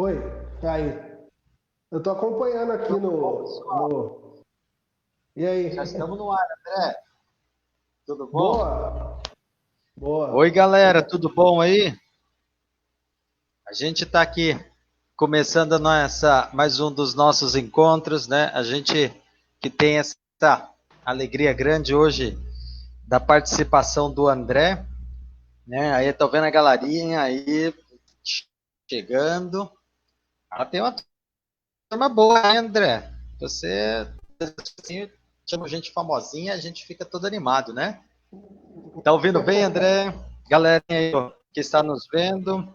Oi, tá aí. Eu tô acompanhando aqui Tudo bom, pessoal? E Já aí? estamos no ar, André. Tudo bom? Boa, Oi, boa. galera, tudo bom aí? A gente está aqui começando mais um dos nossos encontros, né? A gente que tem essa alegria grande hoje da participação do André, né? Aí tô vendo a galerinha aí chegando. Ah, tem uma turma boa, hein, André? Você assim, chama gente famosinha, a gente fica todo animado, né? Tá ouvindo bem, André? Galera aí ó, que está nos vendo,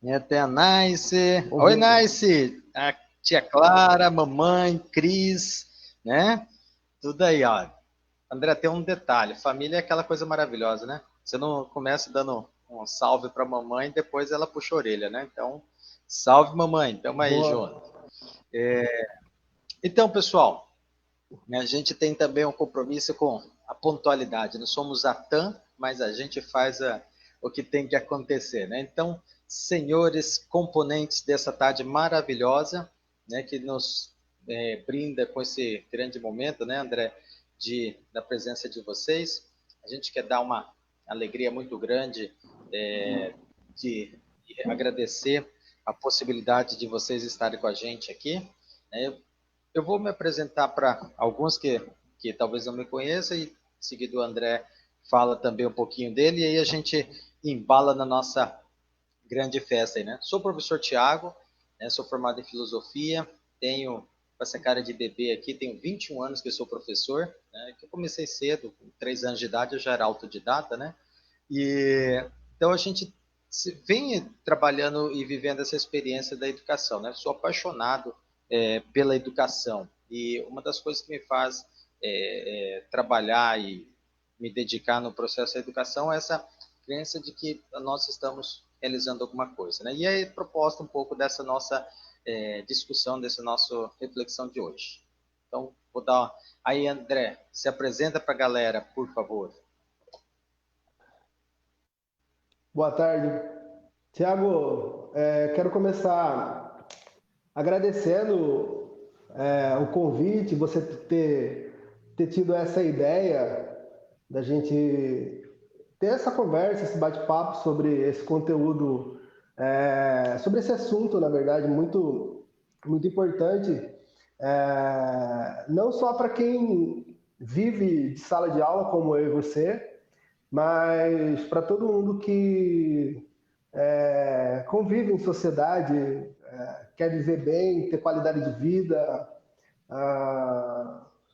né? Tem a Nice. Oi, Ouvindo. Nice! A tia Clara, mamãe, Cris, né? Tudo aí, ó. André, tem um detalhe: família é aquela coisa maravilhosa, né? Você não começa dando um salve para mamãe, depois ela puxa a orelha, né? Então, salve, mamãe, tamo aí junto. Boa. Então, pessoal, né, a gente tem também um compromisso com a pontualidade. Não somos a TAM, mas a gente faz o que tem que acontecer, né? Então, senhores componentes dessa tarde maravilhosa, né, que nos brinda com esse grande momento, né, André, da presença de vocês. A gente quer dar uma alegria muito grande de agradecer a possibilidade de vocês estarem com a gente aqui, né? Eu vou me apresentar para alguns que talvez não me conheçam e, em seguida, o André fala também um pouquinho dele e aí a gente embala na nossa grande festa aí, né? Sou o professor Tiago, né? Sou formado em filosofia, tenho com essa cara de bebê aqui, tenho 21 anos que sou professor, né? Que eu comecei cedo, com 3 anos de idade eu já era autodidata, né? E então a gente vem trabalhando e vivendo essa experiência da educação, né? Sou apaixonado pela educação e uma das coisas que me faz trabalhar e me dedicar no processo da educação é essa crença de que nós estamos realizando alguma coisa, né? E aí proposta um pouco dessa nossa discussão, dessa nossa reflexão de hoje. Então vou dar aí, André, se apresenta para a galera, por favor. Boa tarde. Tiago, quero começar agradecendo o convite, você ter tido essa ideia da gente ter essa conversa, esse bate-papo sobre esse conteúdo, sobre esse assunto, na verdade, muito importante, não só para quem vive de sala de aula, como eu e você, mas para todo mundo que convive em sociedade, quer viver bem, ter qualidade de vida,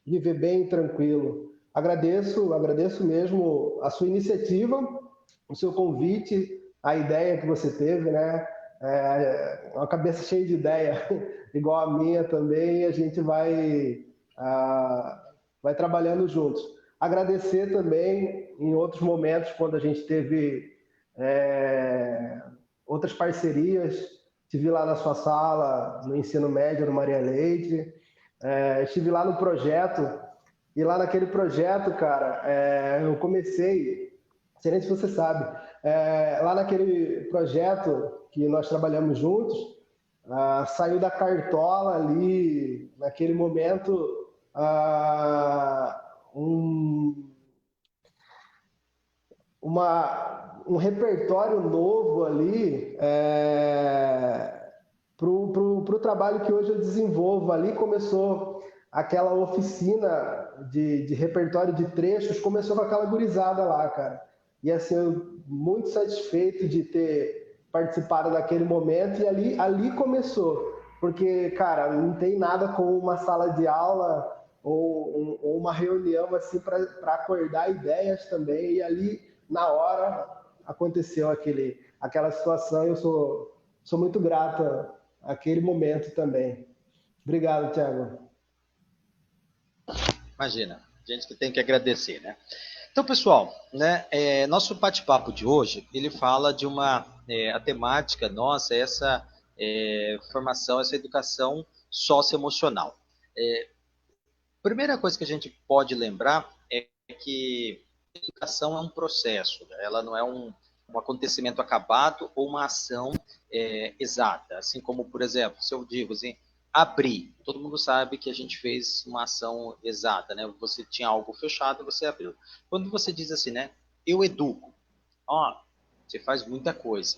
viver bem, tranquilo. Agradeço mesmo a sua iniciativa, o seu convite, a ideia que você teve, né? Uma cabeça cheia de ideia, igual a minha também, e a gente vai trabalhando juntos. Agradecer também em outros momentos, quando a gente teve outras parcerias, estive lá na sua sala, no ensino médio, no Maria Leite, estive lá no projeto, e lá naquele projeto, cara, eu comecei, não sei nem se você sabe, lá naquele projeto que nós trabalhamos juntos, saiu da cartola ali, naquele momento, um, um repertório novo ali pro trabalho que hoje eu desenvolvo. Ali começou aquela oficina de repertório de trechos, começou com aquela gurizada lá, cara. E assim, eu muito satisfeito de ter participado daquele momento, e ali começou. Porque, cara, não tem nada como uma sala de aula ou uma reunião assim para acordar ideias também. E ali, na hora, aconteceu aquela situação, e eu sou muito grato àquele momento também. Obrigado, Thiago. Imagina, gente que tem que agradecer, né? Então, pessoal, né, nosso bate-papo de hoje, ele fala de a temática nossa, é essa formação, essa educação socioemocional. Primeira coisa que a gente pode lembrar é que educação é um processo, né? Ela não é um acontecimento acabado ou uma ação exata. Assim como, por exemplo, se eu digo assim, abrir, todo mundo sabe que a gente fez uma ação exata, né? Você tinha algo fechado, você abriu. Quando você diz assim, né? Eu educo, ó, você faz muita coisa.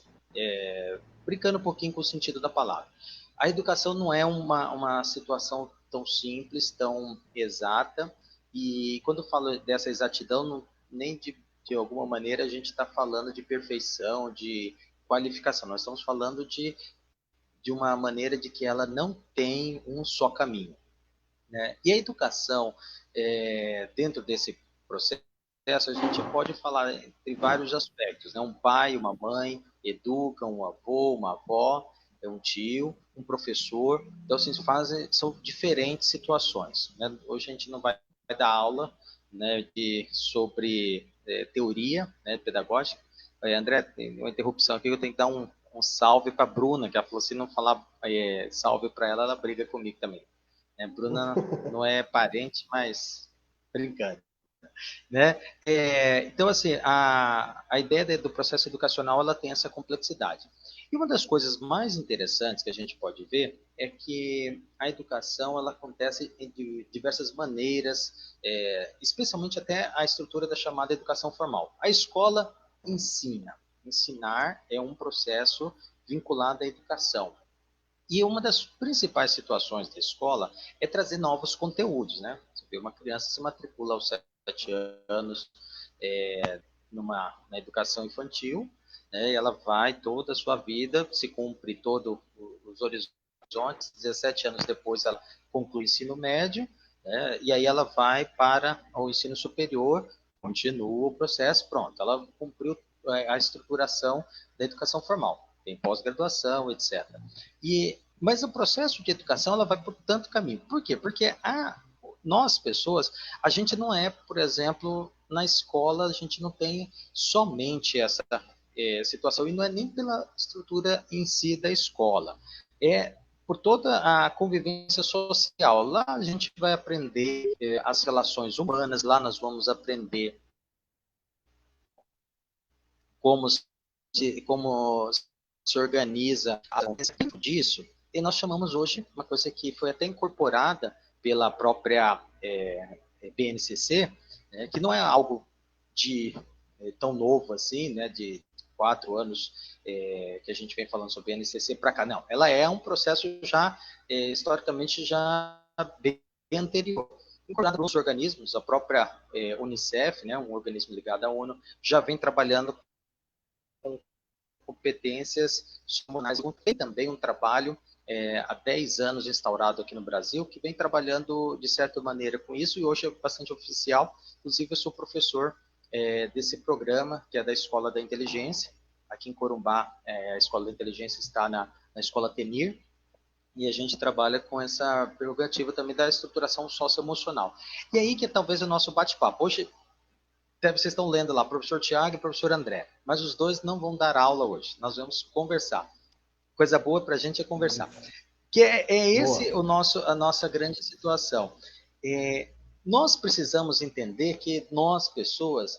Brincando um pouquinho com o sentido da palavra. A educação não é uma situação tão simples, tão exata, e quando eu falo dessa exatidão, não, nem de alguma maneira a gente está falando de perfeição, de qualificação, nós estamos falando de uma maneira de que ela não tem um só caminho, né? E a educação, dentro desse processo, a gente pode falar em vários aspectos, né? Um pai, uma mãe educam, um avô, uma avó, um tio, um professor. Então, assim, são diferentes situações, né? Hoje a gente não vai dar aula, né, sobre teoria, né, pedagógica. André, tem uma interrupção aqui, eu tenho que dar um salve para a Bruna, que ela falou, se não falar salve para ela, ela briga comigo também. Bruna não é parente, mas brincando, né? Então, assim, a ideia do processo educacional, ela tem essa complexidade. E uma das coisas mais interessantes que a gente pode ver é que a educação, ela acontece de diversas maneiras, especialmente até a estrutura da chamada educação formal. A escola ensina. Ensinar é um processo vinculado à educação. E uma das principais situações da escola é trazer novos conteúdos, né? Você vê uma criança se matricula aos 7 anos na educação infantil, né? E ela vai toda a sua vida, se cumpre todos os horizontes, 17 anos depois ela conclui o ensino médio, né? E aí ela vai para o ensino superior, continua o processo, pronto, ela cumpriu a estruturação da educação formal, tem pós-graduação, etc. Mas o processo de educação ela vai por tanto caminho. Por quê? Porque nós, pessoas, a gente não é, por exemplo, na escola, a gente não tem somente essa situação, e não é nem pela estrutura em si da escola, é por toda a convivência social. Lá a gente vai aprender as relações humanas, lá nós vamos aprender como como se organiza a respeito disso, e nós chamamos hoje uma coisa que foi até incorporada pela própria BNCC, né, que não é algo de tão novo assim, né, de 4 anos que a gente vem falando sobre BNCC para cá, não, ela é um processo já historicamente já bem anterior. Incorporado nos organismos, a própria Unicef, né, um organismo ligado à ONU, já vem trabalhando com competências comunais. Tem também um trabalho há 10 anos instaurado aqui no Brasil, que vem trabalhando de certa maneira com isso, e hoje é bastante oficial. Inclusive, eu sou professor desse programa, que é da Escola da Inteligência. Aqui em Corumbá, a Escola da Inteligência está na Escola Tenir, e a gente trabalha com essa prerrogativa também da estruturação socioemocional. E aí que é talvez o nosso bate-papo. Hoje, vocês estão lendo lá, professor Tiago e professor André, mas os dois não vão dar aula hoje, nós vamos conversar. Coisa boa para a gente é conversar. Que é esse a nossa grande situação. Nós precisamos entender que nós, pessoas,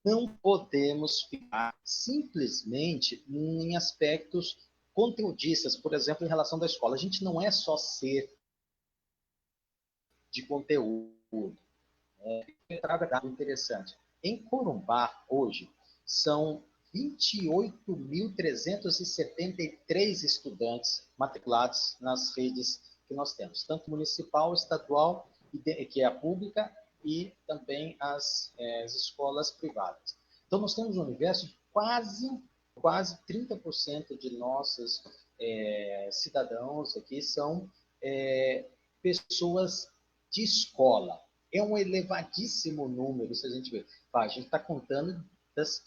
não podemos ficar simplesmente em aspectos conteudistas, por exemplo, em relação da escola. A gente não é só ser de conteúdo. Dado interessante. Em Corumbá, hoje, são 28.373 estudantes matriculados nas redes que nós temos, tanto municipal, estadual, que é a pública, e também as escolas privadas. Então, nós temos um universo de quase 30% de nossos cidadãos aqui são pessoas de escola. É um elevadíssimo número, se a gente ver. A gente está contando das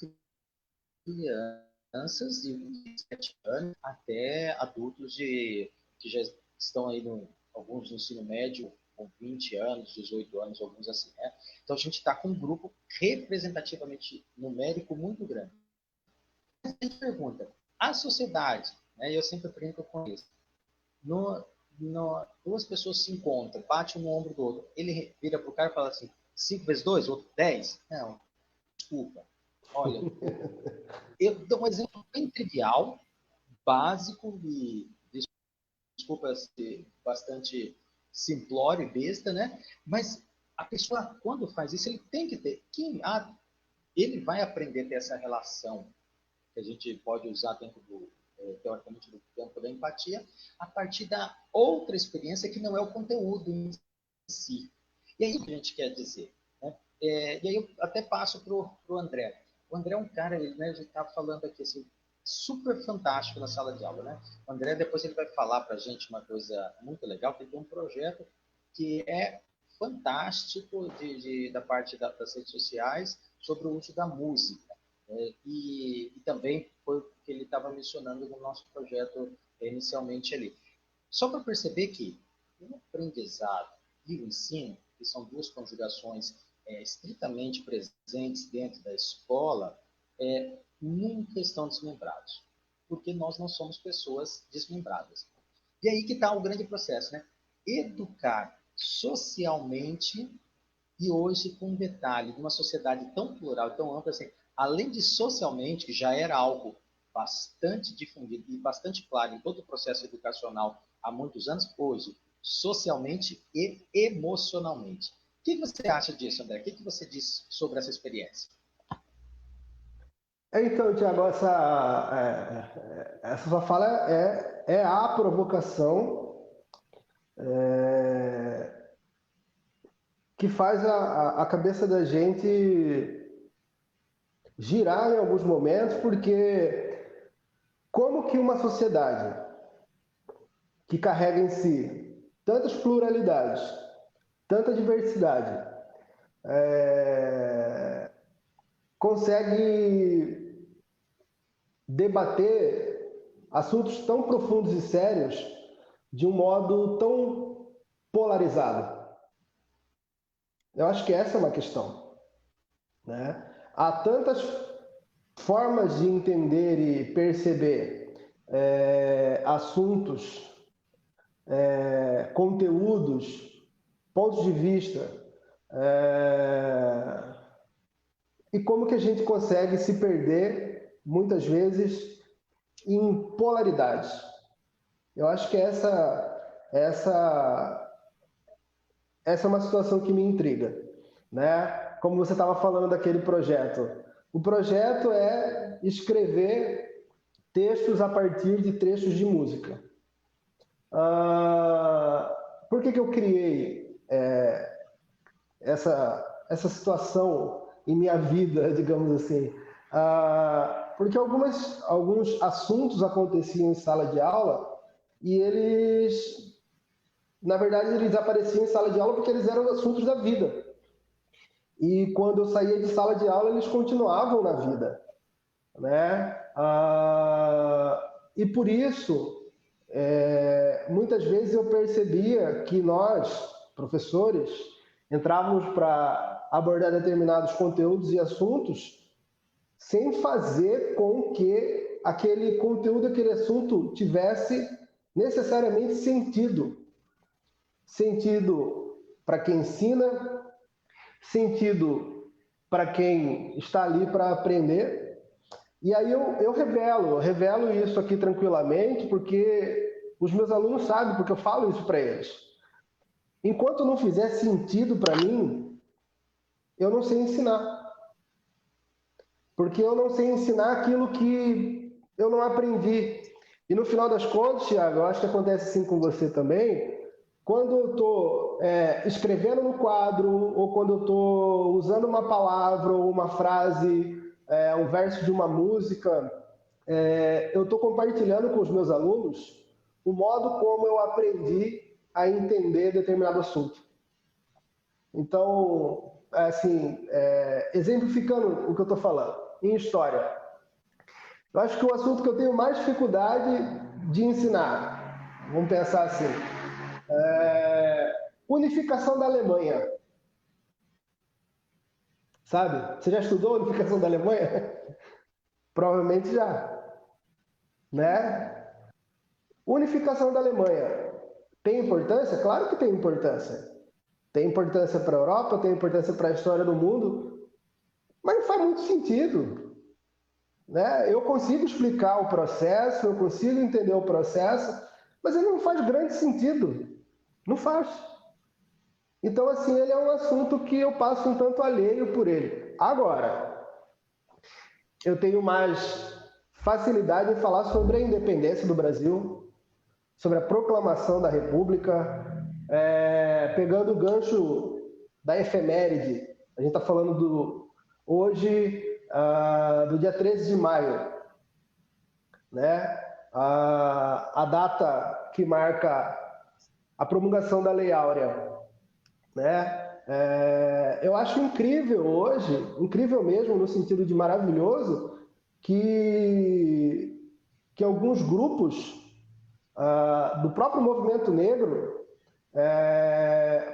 crianças de 7 anos até adultos que já estão aí, alguns no ensino médio, com 20 anos, 18 anos, alguns assim, né? Então a gente está com um grupo representativamente numérico muito grande. A gente pergunta, a sociedade, né, eu sempre brinco com isso, duas pessoas se encontram, bate um no ombro do outro, ele vira pro cara e fala assim, 5 vezes 2, outro 10? Não, desculpa. Olha, eu dou um exemplo bem trivial, básico e, desculpa ser bastante simplório e besta, né? Mas a pessoa, quando faz isso, ele tem que ter. Ele vai aprender a ter essa relação que a gente pode usar dentro do, teoricamente, do campo da empatia, a partir da outra experiência que não é o conteúdo em si. E aí o que a gente quer dizer? Né? E aí eu até passo para o André. O André é um cara, ele, né, a gente estava falando aqui, assim, super fantástico na sala de aula. Né? O André, depois ele vai falar para a gente uma coisa muito legal, que ele tem um projeto que é fantástico da parte das redes sociais sobre o uso da música. E também foi o que ele estava mencionando no nosso projeto inicialmente ali. Só para perceber que o aprendizado e o ensino, que são duas conjugações estritamente presentes dentro da escola, nunca estão desmembrados, porque nós não somos pessoas desmembradas. E aí que está o grande processo, né? Educar socialmente e hoje com um detalhe de uma sociedade tão plural, tão ampla, assim, além de socialmente, que já era algo bastante difundido e bastante claro em todo o processo educacional há muitos anos, hoje, socialmente e emocionalmente. O que você acha disso, André? O que você diz sobre essa experiência? Então, Tiago, essa sua fala é a provocação que faz a cabeça da gente girar em alguns momentos, porque como que uma sociedade que carrega em si tantas pluralidades, tanta diversidade, consegue debater assuntos tão profundos e sérios de um modo tão polarizado? Eu acho que essa é uma questão, né? Há tantas formas de entender e perceber assuntos, conteúdos, pontos de vista, e como que a gente consegue se perder, muitas vezes, em polaridades. Eu acho que essa é uma situação que me intriga, né? Como você estava falando daquele projeto. O projeto é escrever textos a partir de trechos de música. Por que eu criei essa situação em minha vida, digamos assim? Porque alguns assuntos aconteciam em sala de aula e eles, na verdade, eles apareciam em sala de aula porque eles eram assuntos da vida. E quando eu saía de sala de aula, eles continuavam na vida, né? E por isso, muitas vezes eu percebia que nós, professores, entrávamos para abordar determinados conteúdos e assuntos sem fazer com que aquele conteúdo, aquele assunto tivesse necessariamente sentido. Sentido para quem ensina, sentido para quem está ali para aprender. E aí eu revelo isso aqui tranquilamente, porque os meus alunos sabem, porque eu falo isso para eles. Enquanto não fizer sentido para mim, eu não sei ensinar. Porque eu não sei ensinar aquilo que eu não aprendi. E no final das contas, Thiago, eu acho que acontece assim com você também, quando eu estou escrevendo no quadro, ou quando eu estou usando uma palavra ou uma frase, um verso de uma música, eu estou compartilhando com os meus alunos o modo como eu aprendi a entender determinado assunto. Então, assim, exemplificando o que eu estou falando, em história, eu acho que o assunto que eu tenho mais dificuldade de ensinar, vamos pensar assim, unificação da Alemanha. Sabe? Você já estudou a unificação da Alemanha? Provavelmente já. Né? Unificação da Alemanha. Tem importância? Claro que tem importância. Tem importância para a Europa, tem importância para a história do mundo, mas não faz muito sentido. né? Eu consigo explicar o processo, eu consigo entender o processo, mas ele não faz grande sentido. Não faz. Então, assim, ele é um assunto que eu passo um tanto alheio por ele. Agora, eu tenho mais facilidade em falar sobre a independência do Brasil, sobre a proclamação da República, pegando o gancho da efeméride. A gente está falando hoje, do dia 13 de maio, né? A data que marca a promulgação da Lei Áurea, né? Eu acho incrível hoje, incrível mesmo, no sentido de maravilhoso, que alguns grupos do próprio movimento negro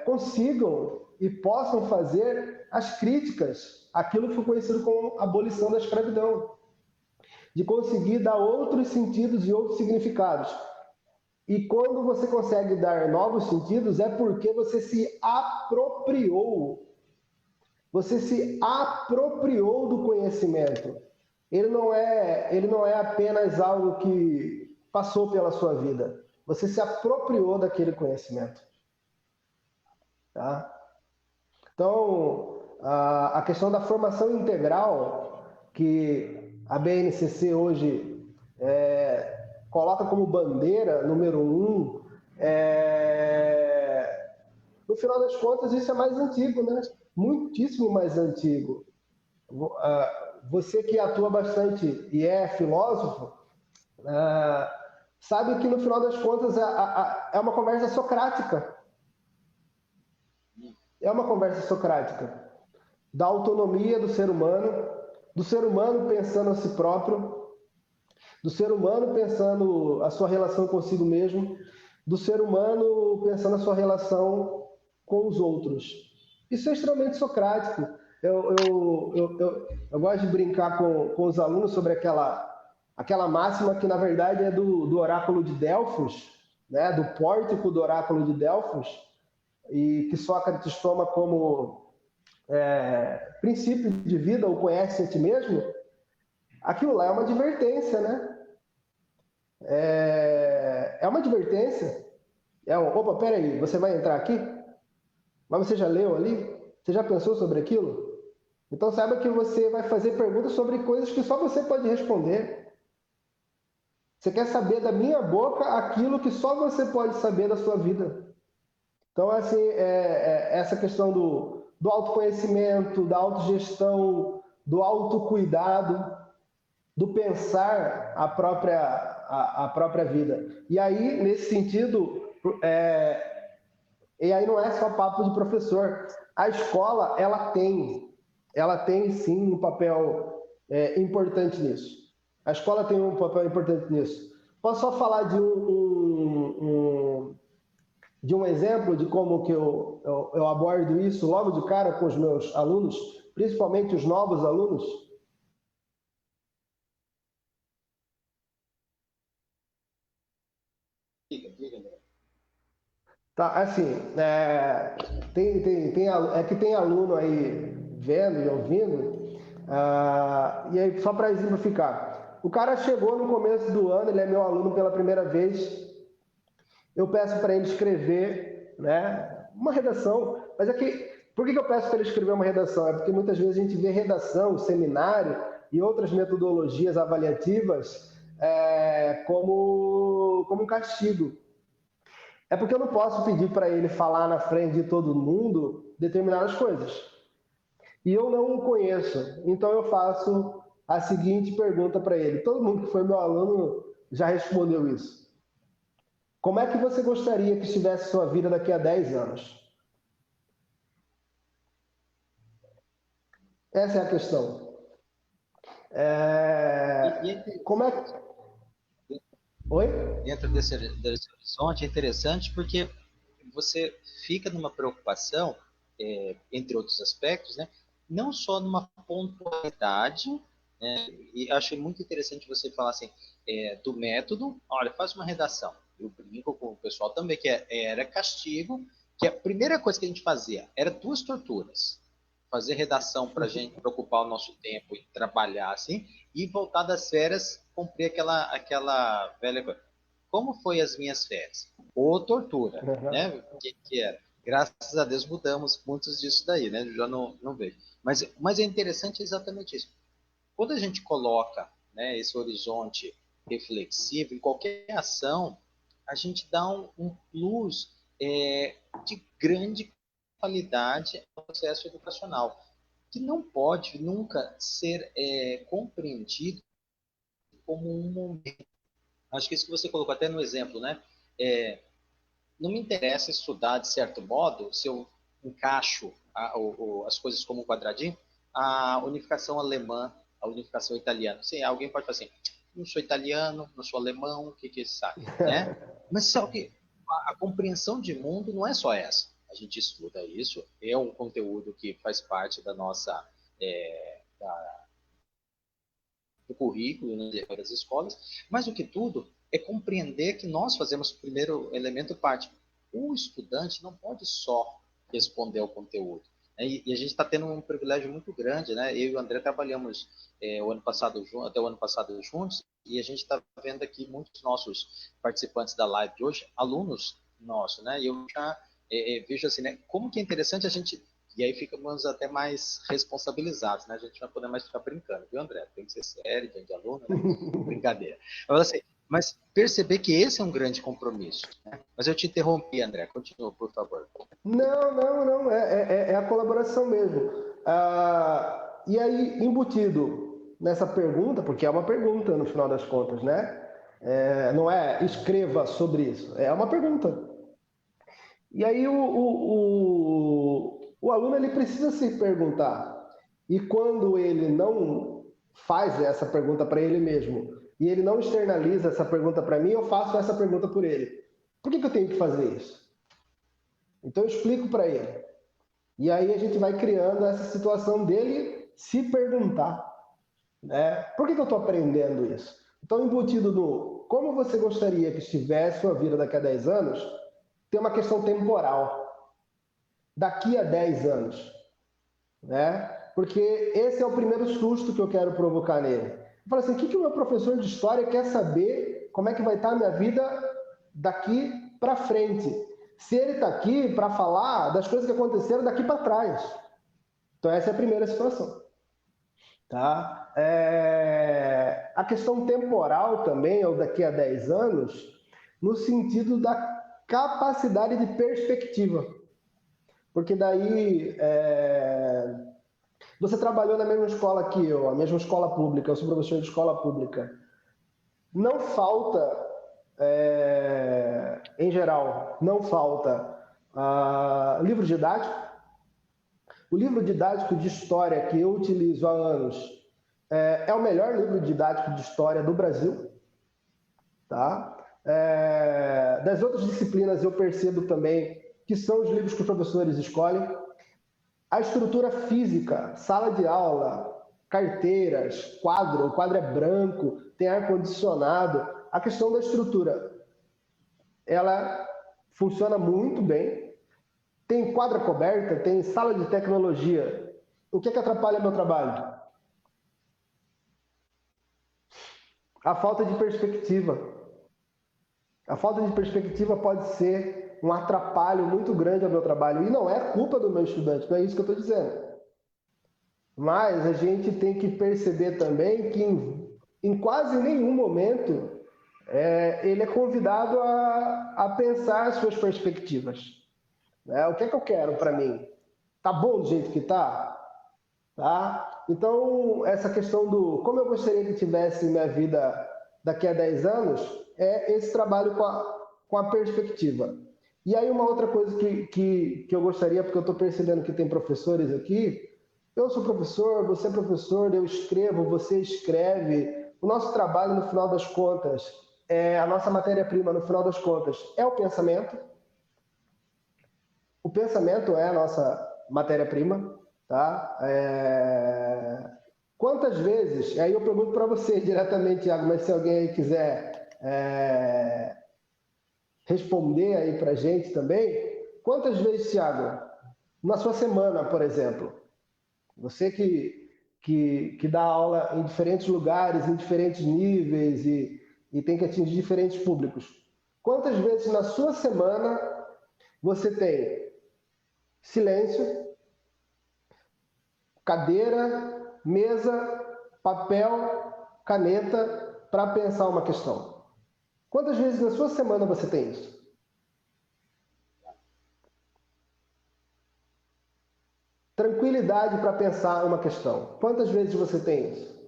consigam e possam fazer as críticas àquilo que foi conhecido como abolição da escravidão, de conseguir dar outros sentidos e outros significados. E quando você consegue dar novos sentidos, é porque você se apropriou. Você se apropriou do conhecimento. Ele não é apenas algo que passou pela sua vida. Você se apropriou daquele conhecimento. Tá? Então, a questão da formação integral, que a BNCC hoje coloca como bandeira número 1, no final das contas, isso é mais antigo, né? Muitíssimo mais antigo. Você que atua bastante e é filósofo, sabe que no final das contas é uma conversa socrática. É uma conversa socrática da autonomia do ser humano pensando a si próprio, do ser humano pensando a sua relação consigo mesmo, do ser humano pensando a sua relação com os outros. Isso é extremamente socrático. Eu gosto de brincar com os alunos sobre aquela máxima que, na verdade, é do oráculo de Delfos, né? Do pórtico do oráculo de Delfos, e que Sócrates toma como princípio de vida, ou conhece a ti mesmo. Aquilo lá é uma advertência, né? É uma advertência. Opa, peraí, você vai entrar aqui? Mas você já leu ali? Você já pensou sobre aquilo? Então saiba que você vai fazer perguntas sobre coisas que só você pode responder. Você quer saber da minha boca aquilo que só você pode saber da sua vida. Então, assim, essa questão do autoconhecimento, da autogestão, do autocuidado, do pensar a própria vida. E aí, nesse sentido, e aí não é só papo de professor. A escola, ela tem sim um papel importante nisso. A escola tem um papel importante nisso. Posso só falar de um exemplo de como que eu abordo isso logo de cara com os meus alunos, principalmente os novos alunos? Tá, assim, tem aluno aí vendo e ouvindo, e aí só para exemplificar, o cara chegou no começo do ano, ele é meu aluno pela primeira vez, eu peço para ele escrever, né, uma redação, mas por que eu peço para ele escrever uma redação? É porque muitas vezes a gente vê redação, seminário e outras metodologias avaliativas como um castigo. É porque eu não posso pedir para ele falar na frente de todo mundo determinadas coisas. E eu não o conheço. Então eu faço a seguinte pergunta para ele. Todo mundo que foi meu aluno já respondeu isso. Como é que você gostaria que estivesse sua vida daqui a 10 anos? Essa é a questão. Como é que... Oi? Dentro desse horizonte é interessante porque você fica numa preocupação, entre outros aspectos, né? Não só numa pontualidade, né? E acho muito interessante você falar assim, do método. Olha, faz uma redação. Eu brinco com o pessoal também que era castigo, que a primeira coisa que a gente fazia era duas torturas. fazer redação para a gente ocupar o nosso tempo e trabalhar assim, e voltar das férias, cumprir aquela velha coisa. Como foi as minhas férias? Ou tortura, né? O que era? Graças a Deus mudamos muitos disso daí, né? Já não vejo. Mas é interessante exatamente isso. Quando a gente coloca, né, esse horizonte reflexivo em qualquer ação, a gente dá um plus de grande qualidade ao processo educacional, que não pode nunca ser compreendido como um momento. Acho que isso que você colocou até no exemplo, né? Não me interessa estudar de certo modo se eu encaixo as coisas como um quadradinho, a unificação alemã, a unificação italiana. Sim, alguém pode falar assim, não sou italiano, não sou alemão, o que sabe, né? Mas sabe que a compreensão de mundo não é só essa. A gente estuda isso, é um conteúdo que faz parte da nossa do currículo, né, das escolas, mas o que tudo é compreender que nós fazemos o primeiro elemento parte. O estudante não pode só responder ao conteúdo. Né? E a gente está tendo um privilégio muito grande, né? Eu e o André trabalhamos até o ano passado juntos, e a gente está vendo aqui muitos nossos participantes da live de hoje, alunos nossos, né? E eu já vejo assim, né? Como que é interessante a gente. E aí ficamos até mais responsabilizados, né? A gente não vai poder mais ficar brincando, viu, André? Tem que ser sério, tem de aluno, né? Brincadeira. Mas perceber que esse é um grande compromisso. Né? Mas eu te interrompi, André. Continua, por favor. Não. É a colaboração mesmo. E aí, embutido nessa pergunta, porque é uma pergunta no final das contas, né? Não é escreva sobre isso, é uma pergunta. E aí o aluno ele precisa se perguntar. E quando ele não faz essa pergunta para ele mesmo, e ele não externaliza essa pergunta para mim, eu faço essa pergunta por ele. Por que eu tenho que fazer isso? Então eu explico para ele. E aí a gente vai criando essa situação dele se perguntar, né? Por que eu estou aprendendo isso? Então, embutido no como você gostaria que estivesse sua vida daqui a 10 anos, tem uma questão temporal. Daqui a 10 anos, né? Porque esse é o primeiro susto que eu quero provocar nele. Eu falo assim, o que o meu professor de história quer saber como é que vai estar a minha vida daqui para frente? Se ele está aqui para falar das coisas que aconteceram daqui para trás. Então essa é a primeira situação. Tá? A questão temporal também, ou daqui a 10 anos, no sentido da capacidade de perspectiva. Porque daí você trabalhou na mesma escola que eu, a mesma escola pública, eu sou professor de escola pública. Não falta, em geral, não falta livro didático. O livro didático de história que eu utilizo há anos é o melhor livro didático de história do Brasil. Tá? Das outras disciplinas eu percebo também que são os livros que os professores escolhem. A estrutura física, sala de aula, carteiras, quadro, o quadro é branco, tem ar-condicionado. A questão da estrutura, ela funciona muito bem. Tem quadra coberta, tem sala de tecnologia. O que atrapalha meu trabalho? A falta de perspectiva. A falta de perspectiva pode ser um atrapalho muito grande ao meu trabalho. E não é culpa do meu estudante, não é isso que eu estou dizendo. Mas a gente tem que perceber também que em quase nenhum momento ele é convidado a pensar as suas perspectivas. O que é que eu quero para mim? Tá bom do jeito que tá? Tá? Então, essa questão do como eu gostaria que tivesse minha vida daqui a 10 anos é esse trabalho com a perspectiva. E aí uma outra coisa que eu gostaria, porque eu estou percebendo que tem professores aqui, eu sou professor, você é professor, eu escrevo, você escreve. O nosso trabalho, no final das contas, a nossa matéria-prima, no final das contas, é o pensamento. O pensamento é a nossa matéria-prima, tá? Quantas vezes, aí eu pergunto para você diretamente, Thiago, mas se alguém aí quiser responder aí para a gente também, quantas vezes, Thiago, na sua semana, por exemplo, Você que dá aula em diferentes lugares, em diferentes níveis e tem que atingir diferentes públicos. Quantas vezes na sua semana você tem silêncio, cadeira, mesa, papel, caneta para pensar uma questão? Quantas vezes na sua semana você tem isso? Tranquilidade para pensar uma questão. Quantas vezes você tem isso?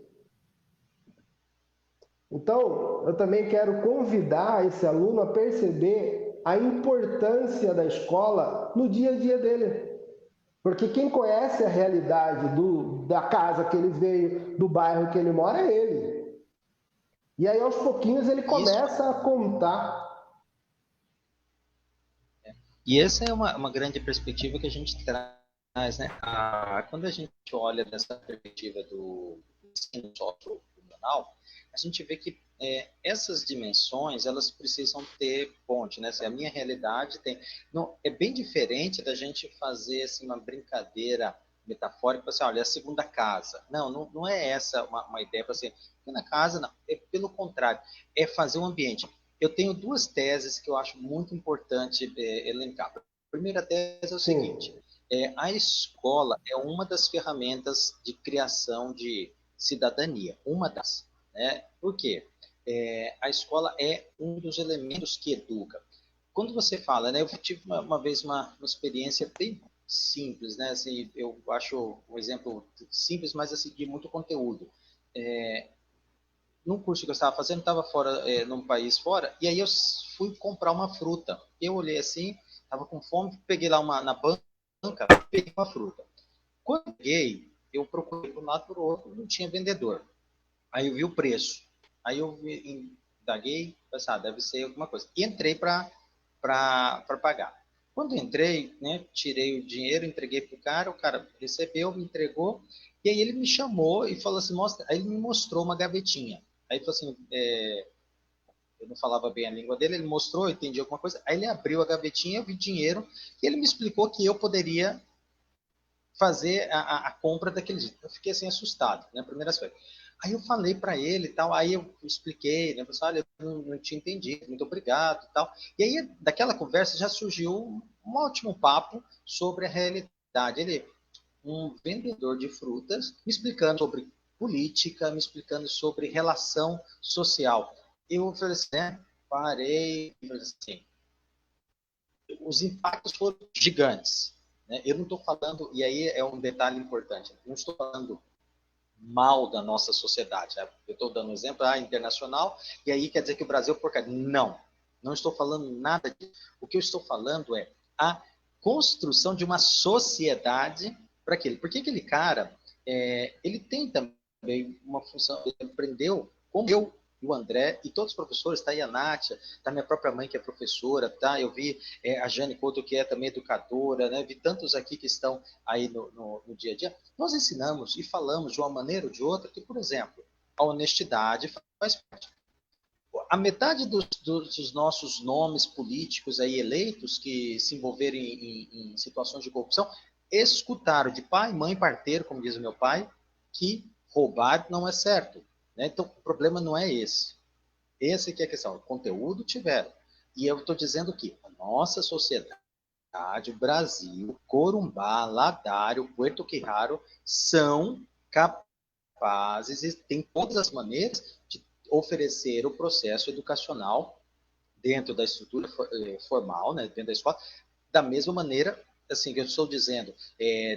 Então, eu também quero convidar esse aluno a perceber a importância da escola no dia a dia dele. Porque quem conhece a realidade da casa que ele veio, do bairro que ele mora, é ele. E aí, aos pouquinhos, ele Isso. começa a contar. E essa é uma grande perspectiva que a gente traz, né? Quando a gente olha dessa perspectiva do ensino sociocultural, a gente vê que essas dimensões elas precisam ter ponte, né? Assim, a minha realidade tem, não, é bem diferente da gente fazer assim uma brincadeira metafórica, assim, olha, a segunda casa. Não é essa uma ideia para ser segunda casa, não. É pelo contrário, é fazer um ambiente. Eu tenho duas teses que eu acho muito importante elencar. A primeira tese é o seguinte: Sim, a escola é uma das ferramentas de criação de cidadania, uma das. Né? Por quê? A escola é um dos elementos que educa. Quando você fala, né, eu tive uma vez uma experiência bem simples, né? Assim, eu acho um exemplo simples, mas assim, de muito conteúdo. É, Num curso que eu estava fazendo, estava fora, num país fora, e aí eu fui comprar uma fruta. Eu olhei assim, estava com fome, peguei lá na banca, peguei uma fruta. Quando eu peguei, eu procurei para um lado para o outro, não tinha vendedor. Aí eu vi o preço. Aí eu indaguei, pensei, deve ser alguma coisa. E entrei para pagar. Quando entrei, né, tirei o dinheiro, entreguei para o cara recebeu, me entregou, e aí ele me chamou e falou assim, mostra, aí ele me mostrou uma gavetinha. Aí falou assim, eu não falava bem a língua dele, ele mostrou, eu entendi alguma coisa, aí ele abriu a gavetinha, eu vi dinheiro, e ele me explicou que eu poderia fazer a compra daquele jeito. Eu fiquei assim assustado, né, primeiras coisas. Aí eu falei para ele e tal, aí eu expliquei, né, pessoal, olha, eu não tinha entendido, muito obrigado e tal. E aí daquela conversa já surgiu um ótimo papo sobre a realidade. Ele, um vendedor de frutas, me explicando sobre política, me explicando sobre relação social. Eu falei assim, né, parei e falei assim, os impactos foram gigantes. Né? Eu não estou falando, e aí é um detalhe importante, não estou falando mal da nossa sociedade. Né? Eu estou dando um exemplo internacional, e aí quer dizer que o Brasil é porcaria. Não estou falando nada disso. O que eu estou falando é a construção de uma sociedade para aquele. Porque aquele cara, ele tem também uma função, ele aprendeu, como eu e o André, e todos os professores, tá aí a Nátia, tá minha própria mãe que é professora, tá? Eu vi a Jane Couto, que é também educadora, né? Vi tantos aqui que estão aí no dia a dia. Nós ensinamos e falamos de uma maneira ou de outra que, por exemplo, a honestidade faz parte. A metade dos nossos nomes políticos aí eleitos que se envolveram em situações de corrupção escutaram de pai, mãe, parteiro, como diz o meu pai, que roubar não é certo. Né? Então, o problema não é esse. Esse que é a questão. O conteúdo tiveram. E eu estou dizendo que a nossa sociedade, o Brasil, Corumbá, Ladário, Puerto Quirraro, são capazes e têm todas as maneiras de oferecer o processo educacional dentro da estrutura formal, né, dentro da escola, da mesma maneira, assim, que eu estou dizendo,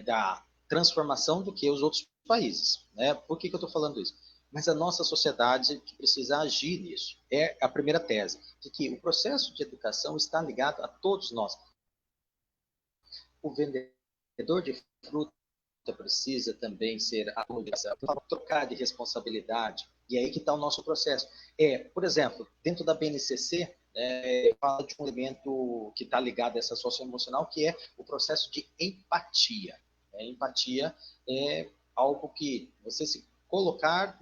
da transformação do que os outros países. Né? Por que eu estou falando isso? Mas a nossa sociedade que precisa agir nisso. É a primeira tese, de que o processo de educação está ligado a todos nós. O vendedor de fruta precisa também ser trocar de responsabilidade. E aí que está o nosso processo. Por exemplo, dentro da BNCC, fala de um elemento que está ligado a essa socioemocional, que é o processo de empatia. Empatia é algo que você se colocar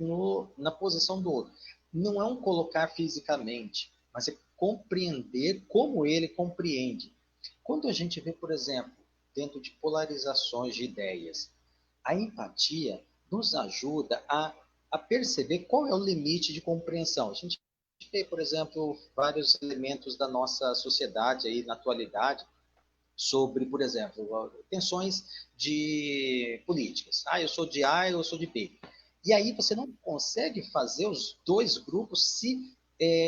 na posição do outro. Não é um colocar fisicamente, mas é compreender como ele compreende. Quando a gente vê, por exemplo, dentro de polarizações de ideias, A empatia nos ajuda a perceber qual é o limite de compreensão. A gente vê, por exemplo, vários elementos da nossa sociedade aí na atualidade sobre, por exemplo, tensões de políticas. Eu sou de A, eu sou de B. E aí você não consegue fazer os dois grupos se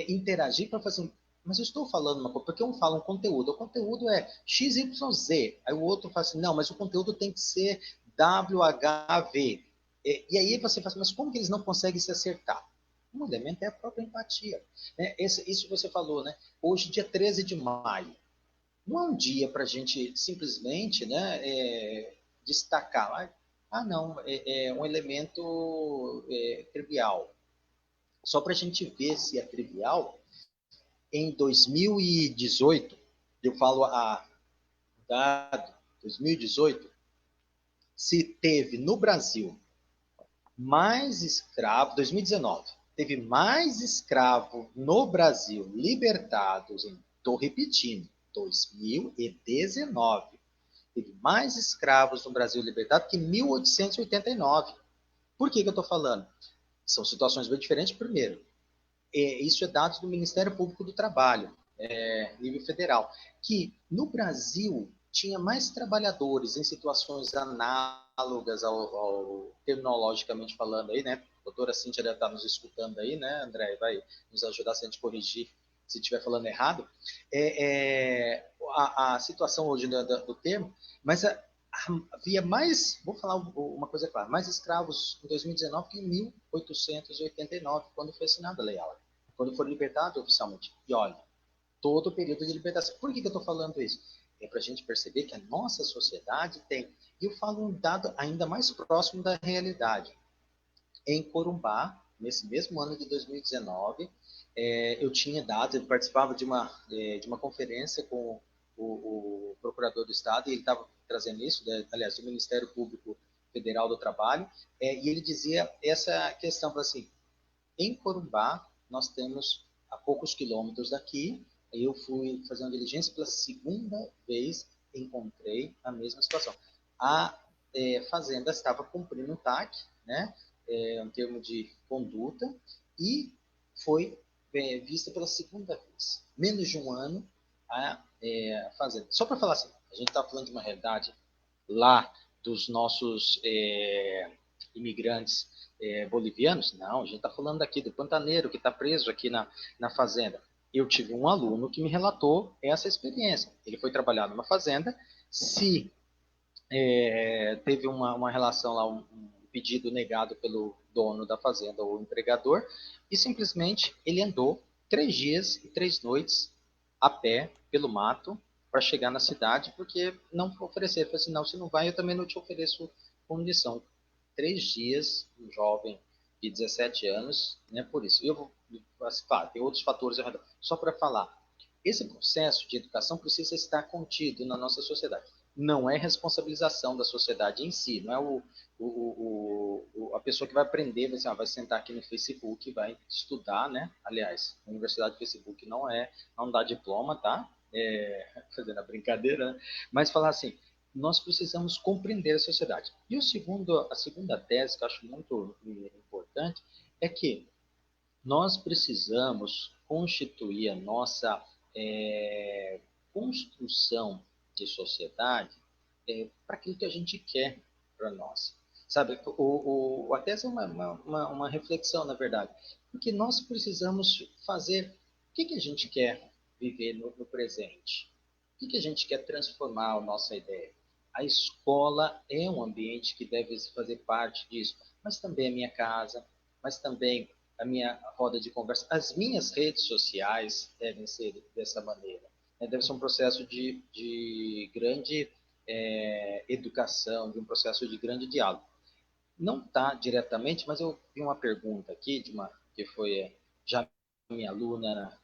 interagir para fazer. Mas eu estou falando uma coisa, porque um fala um conteúdo. O conteúdo é XYZ. Aí o outro fala assim, não, mas o conteúdo tem que ser WHV. E aí você fala assim, mas como que eles não conseguem se acertar? Um elemento é a própria empatia. Né? Isso você falou, né? Hoje, dia 13 de maio, não é um dia para a gente simplesmente, né, destacar. Não, é um elemento trivial. Só para a gente ver se é trivial, em 2018, eu falo a dado, 2018, se teve no Brasil mais escravos, 2019, teve mais escravos no Brasil libertados, estou repetindo, 2019, teve mais escravos no Brasil libertados que em 1889. Por que eu estou falando? São situações bem diferentes. Primeiro, isso é dados do Ministério Público do Trabalho, nível federal, que no Brasil tinha mais trabalhadores em situações análogas terminologicamente falando aí, né? A doutora Cíntia deve estar nos escutando aí, né, André? Vai nos ajudar se a gente corrigir se estiver falando errado. A situação hoje do termo, mas havia mais, vou falar uma coisa clara, mais escravos em 2019 que em 1889, quando foi assinada a Lei Áurea, quando foram libertados oficialmente. E olha, todo o período de libertação. Por que eu estou falando isso? É para a gente perceber que a nossa sociedade tem, e eu falo um dado ainda mais próximo da realidade. Em Corumbá, nesse mesmo ano de 2019, eu tinha dados, eu participava de uma conferência com o procurador do Estado, e ele estava trazendo isso, né, aliás, do Ministério Público Federal do Trabalho, e ele dizia essa questão, assim, em Corumbá, nós temos a poucos quilômetros daqui, eu fui fazer uma diligência pela segunda vez, encontrei a mesma situação. A fazenda estava cumprindo um TAC, né, um termo de conduta, e foi vista pela segunda vez. Menos de um ano a fazenda. Só para falar assim, a gente está falando de uma realidade lá dos nossos imigrantes bolivianos? Não, a gente está falando aqui do pantaneiro que está preso aqui na fazenda. Eu tive um aluno que me relatou essa experiência. Ele foi trabalhar numa fazenda, se teve uma relação lá, um pedido negado pelo dono da fazenda ou empregador, e simplesmente ele andou 3 dias e 3 noites a pé pelo mato para chegar na cidade, porque não ofereceram. Falei assim, não, se não vai, eu também não te ofereço condição. 3 dias, um jovem de 17 anos, né, por isso. Eu vou, claro, tem outros fatores ao redor. Só para falar, esse processo de educação precisa estar contido na nossa sociedade. Não é responsabilização da sociedade em si, não é a pessoa que vai aprender, vai sentar aqui no Facebook e vai estudar, né? Aliás, a Universidade do Facebook não dá diploma, tá? Fazendo a brincadeira, né? Mas falar assim, nós precisamos compreender a sociedade. E a segunda tese que eu acho muito importante é que nós precisamos constituir a nossa construção de sociedade para aquilo que a gente quer para nós. Sabe, até essa é uma reflexão, na verdade, porque nós precisamos fazer o que a gente quer viver no presente, o que a gente quer transformar a nossa ideia. A escola é um ambiente que deve fazer parte disso, mas também a minha casa, mas também a minha roda de conversa. As minhas redes sociais devem ser dessa maneira. Deve ser um processo de grande educação, de um processo de grande diálogo. Não está diretamente, mas eu vi uma pergunta aqui, que foi já minha aluna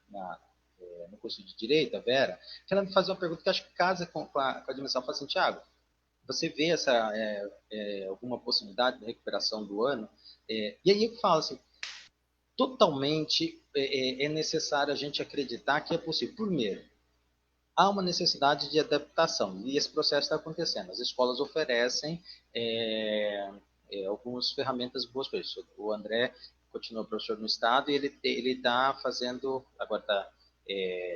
no curso de Direito, a Vera, que ela me faz uma pergunta que acho que casa com a dimensão. Fala assim, Thiago, você vê alguma possibilidade de recuperação do ano? E aí eu falo assim, totalmente necessário a gente acreditar que é possível. Primeiro, há uma necessidade de adaptação, e esse processo está acontecendo. As escolas oferecem algumas ferramentas boas para isso. O André continua professor no estado e ele está fazendo, agora está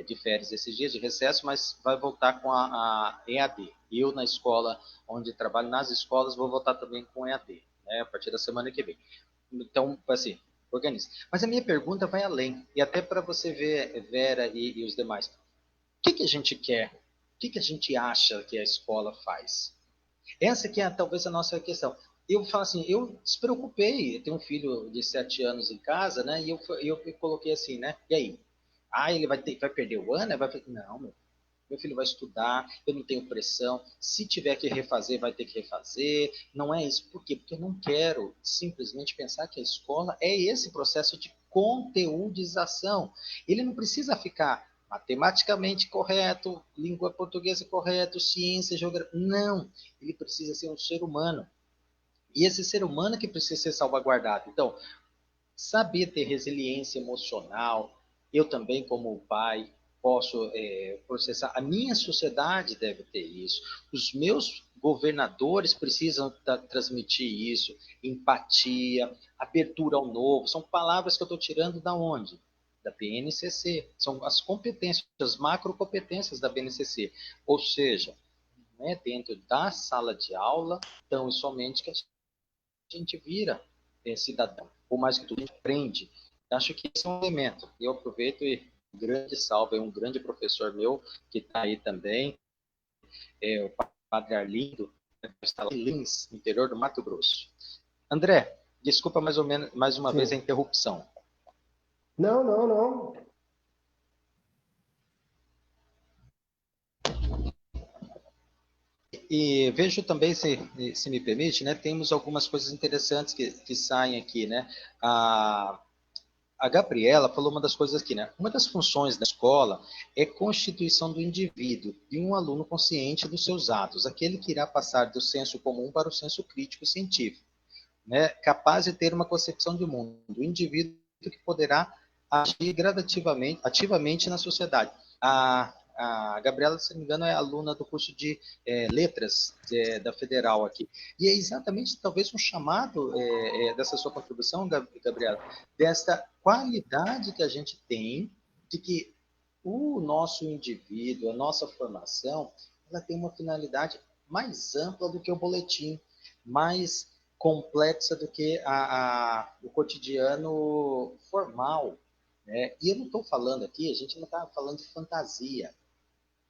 de férias esses dias, de recesso, mas vai voltar com a EAD. Eu, na escola onde trabalho, nas escolas, vou voltar também com EAD, né, a partir da semana que vem. Então, assim, organiza. Mas a minha pergunta vai além, e até para você ver, Vera e os demais. O que a gente quer? O que a gente acha que a escola faz? Essa que é talvez a nossa questão. Eu falo assim, eu despreocupei, eu tenho um filho de 7 anos em casa, né? E eu coloquei assim, né? E aí? Ah, ele vai perder o ano? Não, meu filho vai estudar, eu não tenho pressão. Se tiver que refazer, vai ter que refazer. Não é isso. Por quê? Porque eu não quero simplesmente pensar que a escola é esse processo de conteúdização. Ele não precisa ficar matematicamente correto, língua portuguesa correto, ciência, geografia. Não. Ele precisa ser um ser humano. E esse ser humano que precisa ser salvaguardado. Então, saber ter resiliência emocional, eu também, como pai, posso processar. A minha sociedade deve ter isso. Os meus governadores precisam transmitir isso. Empatia, abertura ao novo. São palavras que eu estou tirando da onde? Da BNCC. São as competências, as macrocompetências da BNCC. Ou seja, não é dentro da sala de aula, tão e somente que a gente vira cidadão, ou mais que tudo, a gente aprende. Acho que esse é um elemento. Eu aproveito e um grande salve, um grande professor meu, que está aí também, o Padre Arlindo, que está lá em Lins, no interior do Mato Grosso. André, desculpa mais uma vez a Sim. interrupção. Não, não, não. E vejo também, se me permite, né, temos algumas coisas interessantes que saem aqui, né? A Gabriela falou uma das coisas aqui, né? Uma das funções da escola é constituição do indivíduo e um aluno consciente dos seus atos, aquele que irá passar do senso comum para o senso crítico e científico, né? Capaz de ter uma concepção de mundo, o indivíduo que poderá agir gradativamente, ativamente na sociedade. A Gabriela, se não me engano, é aluna do curso de letras da Federal aqui. E é exatamente, talvez, um chamado dessa sua contribuição, Gabriela, desta qualidade que a gente tem de que o nosso indivíduo, a nossa formação, ela tem uma finalidade mais ampla do que o boletim, mais complexa do que o cotidiano formal. Né? E eu não estou falando aqui, a gente não está falando de fantasia.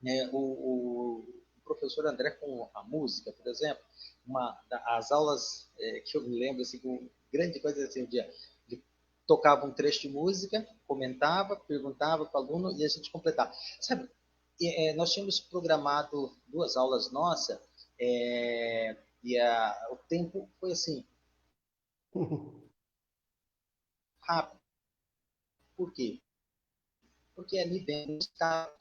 Né? O professor André com a música, por exemplo, as aulas que eu me lembro, assim, com grande coisa assim, um dia, ele tocava um trecho de música, comentava, perguntava para o aluno e a gente completava. Sabe, nós tínhamos programado 2 aulas nossas, e o tempo foi assim, rápido. Por quê? Porque ali dentro está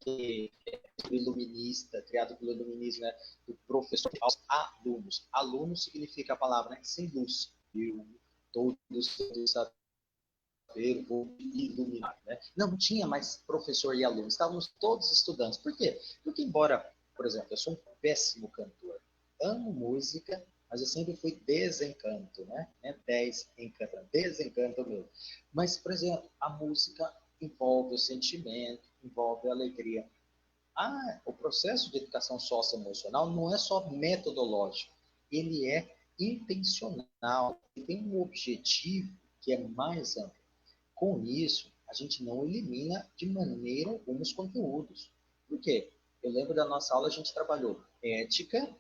o iluminista, criado pelo iluminismo, né, do professor aos alunos. Aluno significa a palavra, né, sem luz. Eu, todos saber, vou iluminar. Né? Não tinha mais professor e aluno, estávamos todos estudantes. Por quê? Porque, embora, por exemplo, eu sou um péssimo cantor, amo música, mas eu sempre fui desencanto, né? 10 encanto, desencanto mesmo. Mas, por exemplo, a música envolve o sentimento, envolve a alegria. O processo de educação socioemocional não é só metodológico, ele é intencional, ele tem um objetivo que é mais amplo. Com isso, a gente não elimina de maneira alguma os conteúdos. Por quê? Eu lembro da nossa aula, a gente trabalhou ética,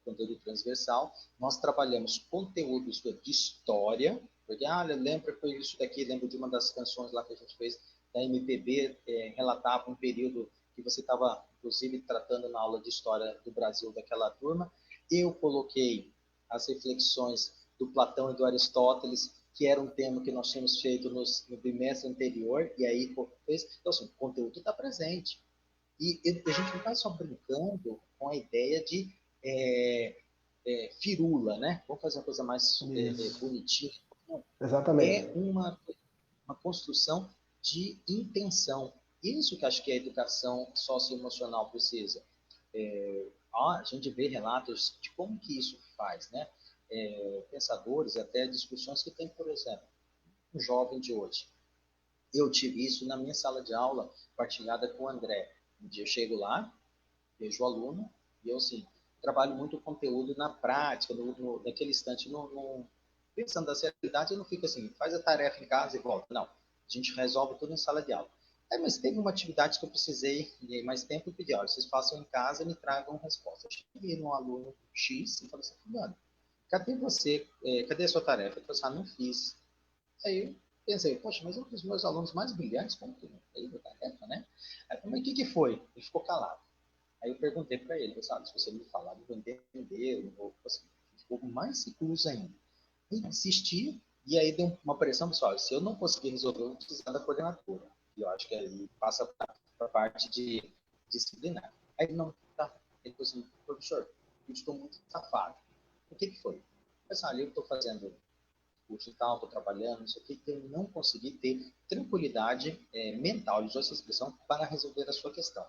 conteúdo transversal, nós trabalhamos conteúdos de história, porque, eu lembro que foi isso daqui, lembro de uma das canções lá que a gente fez da MPB, relatava um período que você estava, inclusive, tratando na aula de história do Brasil daquela turma. Eu coloquei as reflexões do Platão e do Aristóteles, que era um tema que nós tínhamos feito no bimestre anterior, e aí fez. Então, assim, o conteúdo está presente. E a gente não está só brincando com a ideia de firula, né? Vamos fazer uma coisa mais bonitinha. Não, é Exatamente. uma construção de intenção. Isso que acho que a educação socioemocional precisa. A gente vê relatos de como que isso faz, né? Pensadores, até discussões que tem, por exemplo, um jovem de hoje. Eu tive isso na minha sala de aula, partilhada com o André. Um dia eu chego lá, vejo o aluno, e eu, assim, trabalho muito o conteúdo na prática, naquele instante, pensando da realidade, eu não fico assim, faz a tarefa em casa e volta. Não, a gente resolve tudo em sala de aula. Mas teve uma atividade que eu precisei mais tempo e pedi, olha, vocês façam em casa e me tragam resposta. Eu cheguei no aluno X e falei assim, fulano, cadê você? Cadê a sua tarefa? Ele falou assim, não fiz. Aí eu pensei, poxa, mas um dos meus alunos mais brilhantes, como que não fez a tarefa, né? Aí eu falei, mas o que foi? Ele ficou calado. Aí eu perguntei para ele, sabe, se você me falar, eu vou entender, eu vou, assim, ficou mais recluso ainda. Ele insistiu, e aí deu uma pressão, pessoal, se eu não conseguir resolver, eu vou precisar da coordenadora. E eu acho que aí passa para a parte de disciplinar. Aí ele não, tá. Ele falou assim, professor, eu estou muito safado. O que foi? Eu falei assim, olha, eu estou fazendo curso e tal, estou trabalhando, isso aqui, eu não consegui ter tranquilidade mental, ele usou essa expressão, para resolver a sua questão.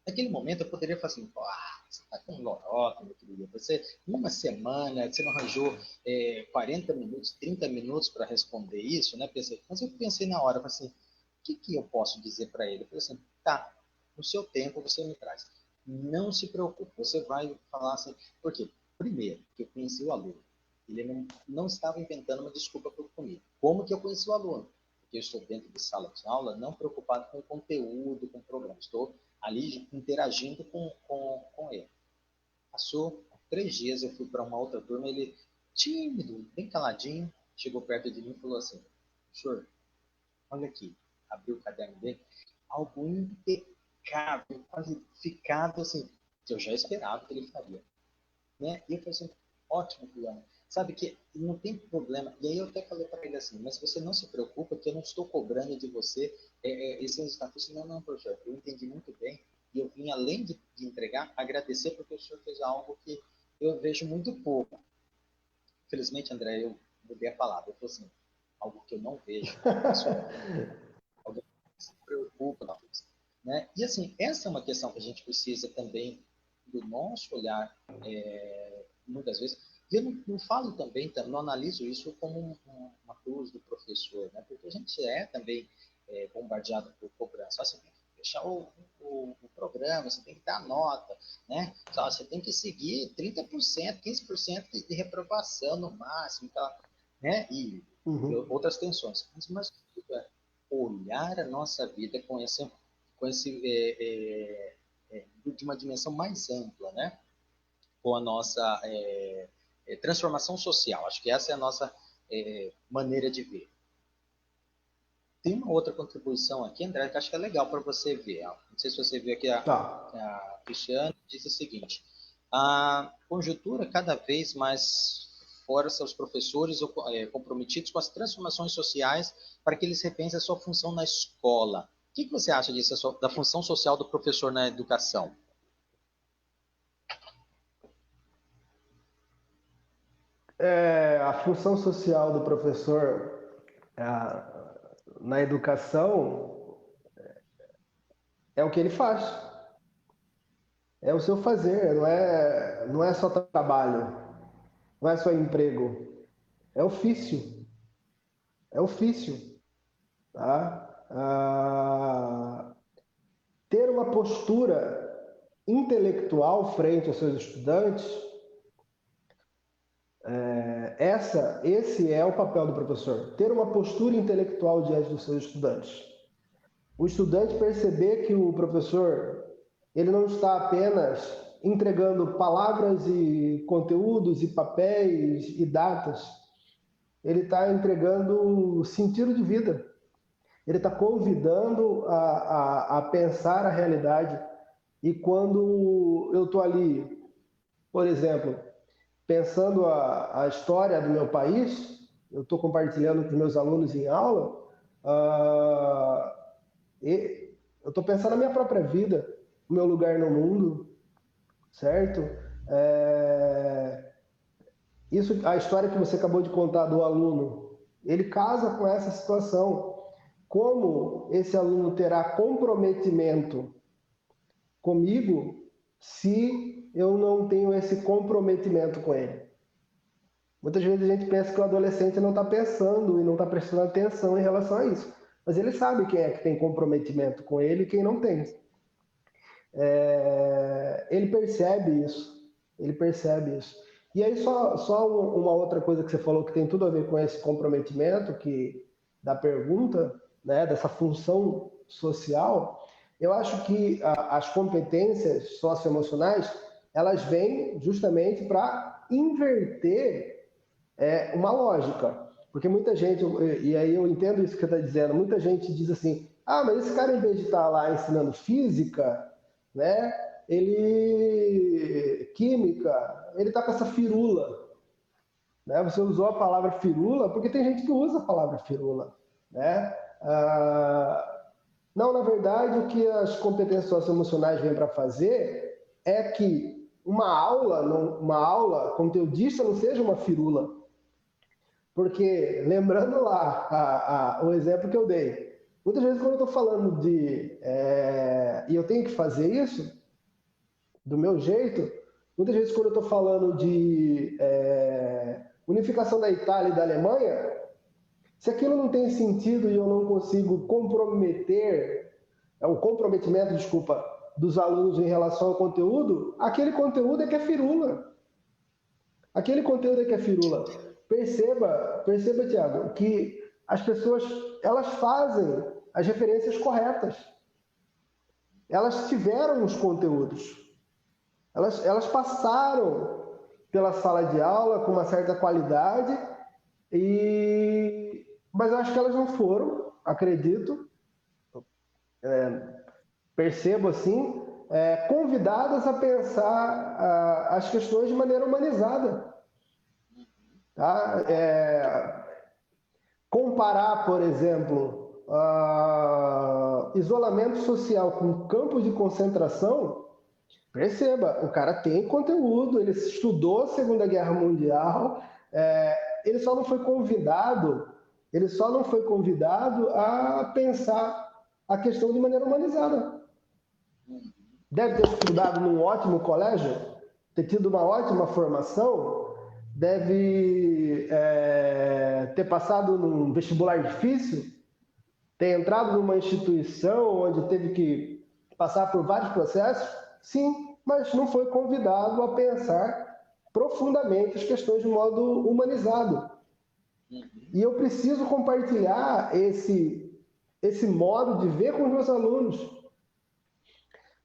Naquele momento eu poderia falar assim, você está com lorota, meu querido, você, uma semana, você não arranjou 40 minutos, 30 minutos para responder isso, né? Mas eu pensei na hora, assim, o que eu posso dizer para ele? Eu falei assim, tá, no seu tempo você me traz. Não se preocupe, você vai falar assim, por quê? Primeiro, que eu conheci o aluno. Ele não estava inventando uma desculpa comigo. Como que eu conheci o aluno? Porque eu estou dentro de sala de aula, não preocupado com o conteúdo, com o programa. Estou ali interagindo com ele. Passou 3 dias, eu fui para uma outra turma, ele, tímido, bem caladinho, chegou perto de mim e falou assim, professor, olha aqui, abriu o caderno dele, algo impecável, qualificado, assim, que eu já esperava que ele faria. Né? E eu falei assim, ótimo, fulano. Sabe que não tem problema. E aí eu até falei para ele assim, mas você não se preocupa que eu não estou cobrando de você esse resultado. Eu disse, não, professor, eu entendi muito bem. E eu vim, além de entregar, agradecer porque o senhor fez algo que eu vejo muito pouco. Infelizmente, André, eu mudei a palavra. Eu falei assim, algo que eu não vejo pessoalmente. Alguém que se preocupa, não. Né? E assim, essa é uma questão que a gente precisa também do nosso olhar, muitas vezes. E eu não falo também, não analiso isso como uma cruz do professor, né? Porque a gente também bombardeado por cobrança. Você tem que fechar o programa, você tem que dar nota, né? Você tem que seguir 30%, 15% de reprovação no máximo, tá? Né? E outras tensões. Mas olhar a nossa vida com esse de uma dimensão mais ampla, né? Com a nossa transformação social. Acho que essa é a nossa maneira de ver. Tem uma outra contribuição aqui, André, que acho que é legal para você ver. Não sei se você viu aqui, a Cristiane disse o seguinte, a conjuntura cada vez mais força os professores comprometidos com as transformações sociais para que eles repensem a sua função na escola. O que você acha disso, da função social do professor na educação? A função social do professor na educação é o que ele faz. É o seu fazer, não é só trabalho, não é só emprego, é ofício. É ofício. Tá? Ter uma postura intelectual frente aos seus estudantes, esse é o papel do professor. Ter uma postura intelectual diante dos seus estudantes. O estudante perceber que o professor ele não está apenas entregando palavras e conteúdos e papéis e datas, ele está entregando sentido de vida. Ele está convidando a pensar a realidade. E quando eu estou ali, por exemplo, pensando a história do meu país, eu estou compartilhando com os meus alunos em aula, eu estou pensando na minha própria vida, o meu lugar no mundo, certo? A história que você acabou de contar do aluno, ele casa com essa situação. como esse aluno terá comprometimento comigo se eu não tenho esse comprometimento com ele? Muitas vezes a gente pensa que o adolescente não está pensando e não está prestando atenção em relação a isso. Mas ele sabe quem é que tem comprometimento com ele e quem não tem. Ele percebe isso. Ele percebe isso. E aí, só uma outra coisa que você falou que tem tudo a ver com esse comprometimento da pergunta, né, dessa função social, eu acho que as competências socioemocionais, elas vêm justamente para inverter uma lógica. Porque muita gente, e aí eu entendo isso que você está dizendo, muita gente diz assim, mas esse cara, em vez de estar lá ensinando física, né, química, ele está com essa firula. Né? Você usou a palavra firula, porque tem gente que usa a palavra firula. Né? Não, na verdade, o que as competências socioemocionais vêm para fazer é que uma aula conteudista não seja uma firula. Porque, lembrando lá o exemplo que eu dei, muitas vezes quando eu estou falando e eu tenho que fazer isso do meu jeito, muitas vezes quando eu estou falando de unificação da Itália e da Alemanha, se aquilo não tem sentido e eu não consigo o comprometimento, desculpa, dos alunos em relação ao conteúdo, aquele conteúdo é que é firula. Aquele conteúdo é que é firula. Perceba, Tiago, que as pessoas, elas fazem as referências corretas. Elas tiveram os conteúdos. Elas passaram pela sala de aula com uma certa qualidade, mas eu acho que elas não foram, acredito, percebo assim, convidadas a pensar as questões de maneira humanizada. Tá? Comparar, por exemplo, isolamento social com campos de concentração, perceba, o cara tem conteúdo, ele estudou a Segunda Guerra Mundial, ele só não foi convidado a pensar a questão de maneira humanizada. Deve ter estudado num ótimo colégio, ter tido uma ótima formação, deve ter passado num vestibular difícil, ter entrado numa instituição onde teve que passar por vários processos, sim, mas não foi convidado a pensar profundamente as questões de modo humanizado. E eu preciso compartilhar esse modo de ver com os meus alunos.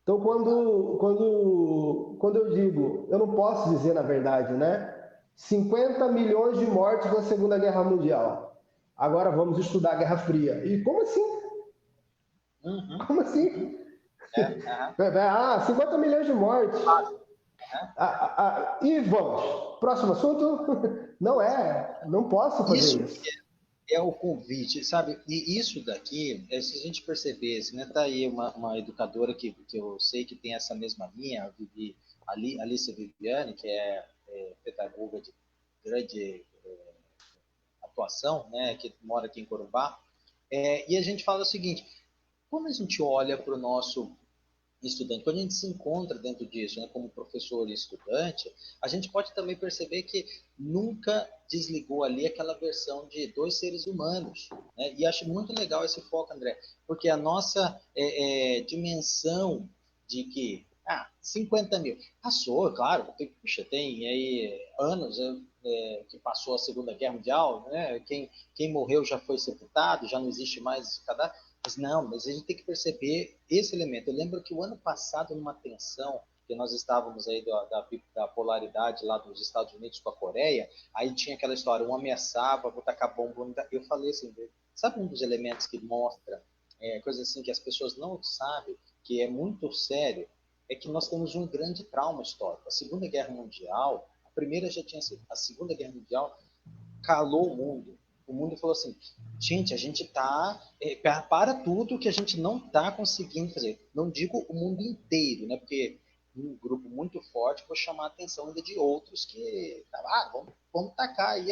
Então, quando eu digo, eu não posso dizer, na verdade, né? 50 milhões de mortes na Segunda Guerra Mundial. Agora vamos estudar a Guerra Fria. E como assim? Como assim? 50 milhões de mortes. E vamos. Próximo assunto? Não posso fazer isso. É o convite, sabe? E isso daqui, se a gente percebesse, né? Tá aí uma educadora que eu sei que tem essa mesma linha, a Alice Viviane, que é pedagoga de grande atuação, né? Que mora aqui em Corumbá. E a gente fala o seguinte, quando a gente olha para o nosso estudante, quando a gente se encontra dentro disso, né, como professor e estudante, a gente pode também perceber que nunca desligou ali aquela versão de dois seres humanos, né? E acho muito legal esse foco, André, porque a nossa dimensão de que 50 mil, passou, claro, tem aí anos que passou a Segunda Guerra Mundial, né? Quem morreu já foi sepultado, já não existe mais esse cadastro. Mas a gente tem que perceber esse elemento. Eu lembro que o ano passado, numa tensão, que nós estávamos aí da polaridade lá dos Estados Unidos com a Coreia, aí tinha aquela história, um ameaçava, vou tacar bomba. Eu falei assim, sabe um dos elementos que mostra, coisa assim que as pessoas não sabem, que é muito sério, é que nós temos um grande trauma histórico. A Segunda Guerra Mundial, a primeira já tinha sido, a Segunda Guerra Mundial calou o mundo. O mundo falou assim, gente, a gente está para tudo que a gente não está conseguindo fazer. Não digo o mundo inteiro, né? Porque um grupo muito forte, vou chamar a atenção ainda de outros que vamos tacar aí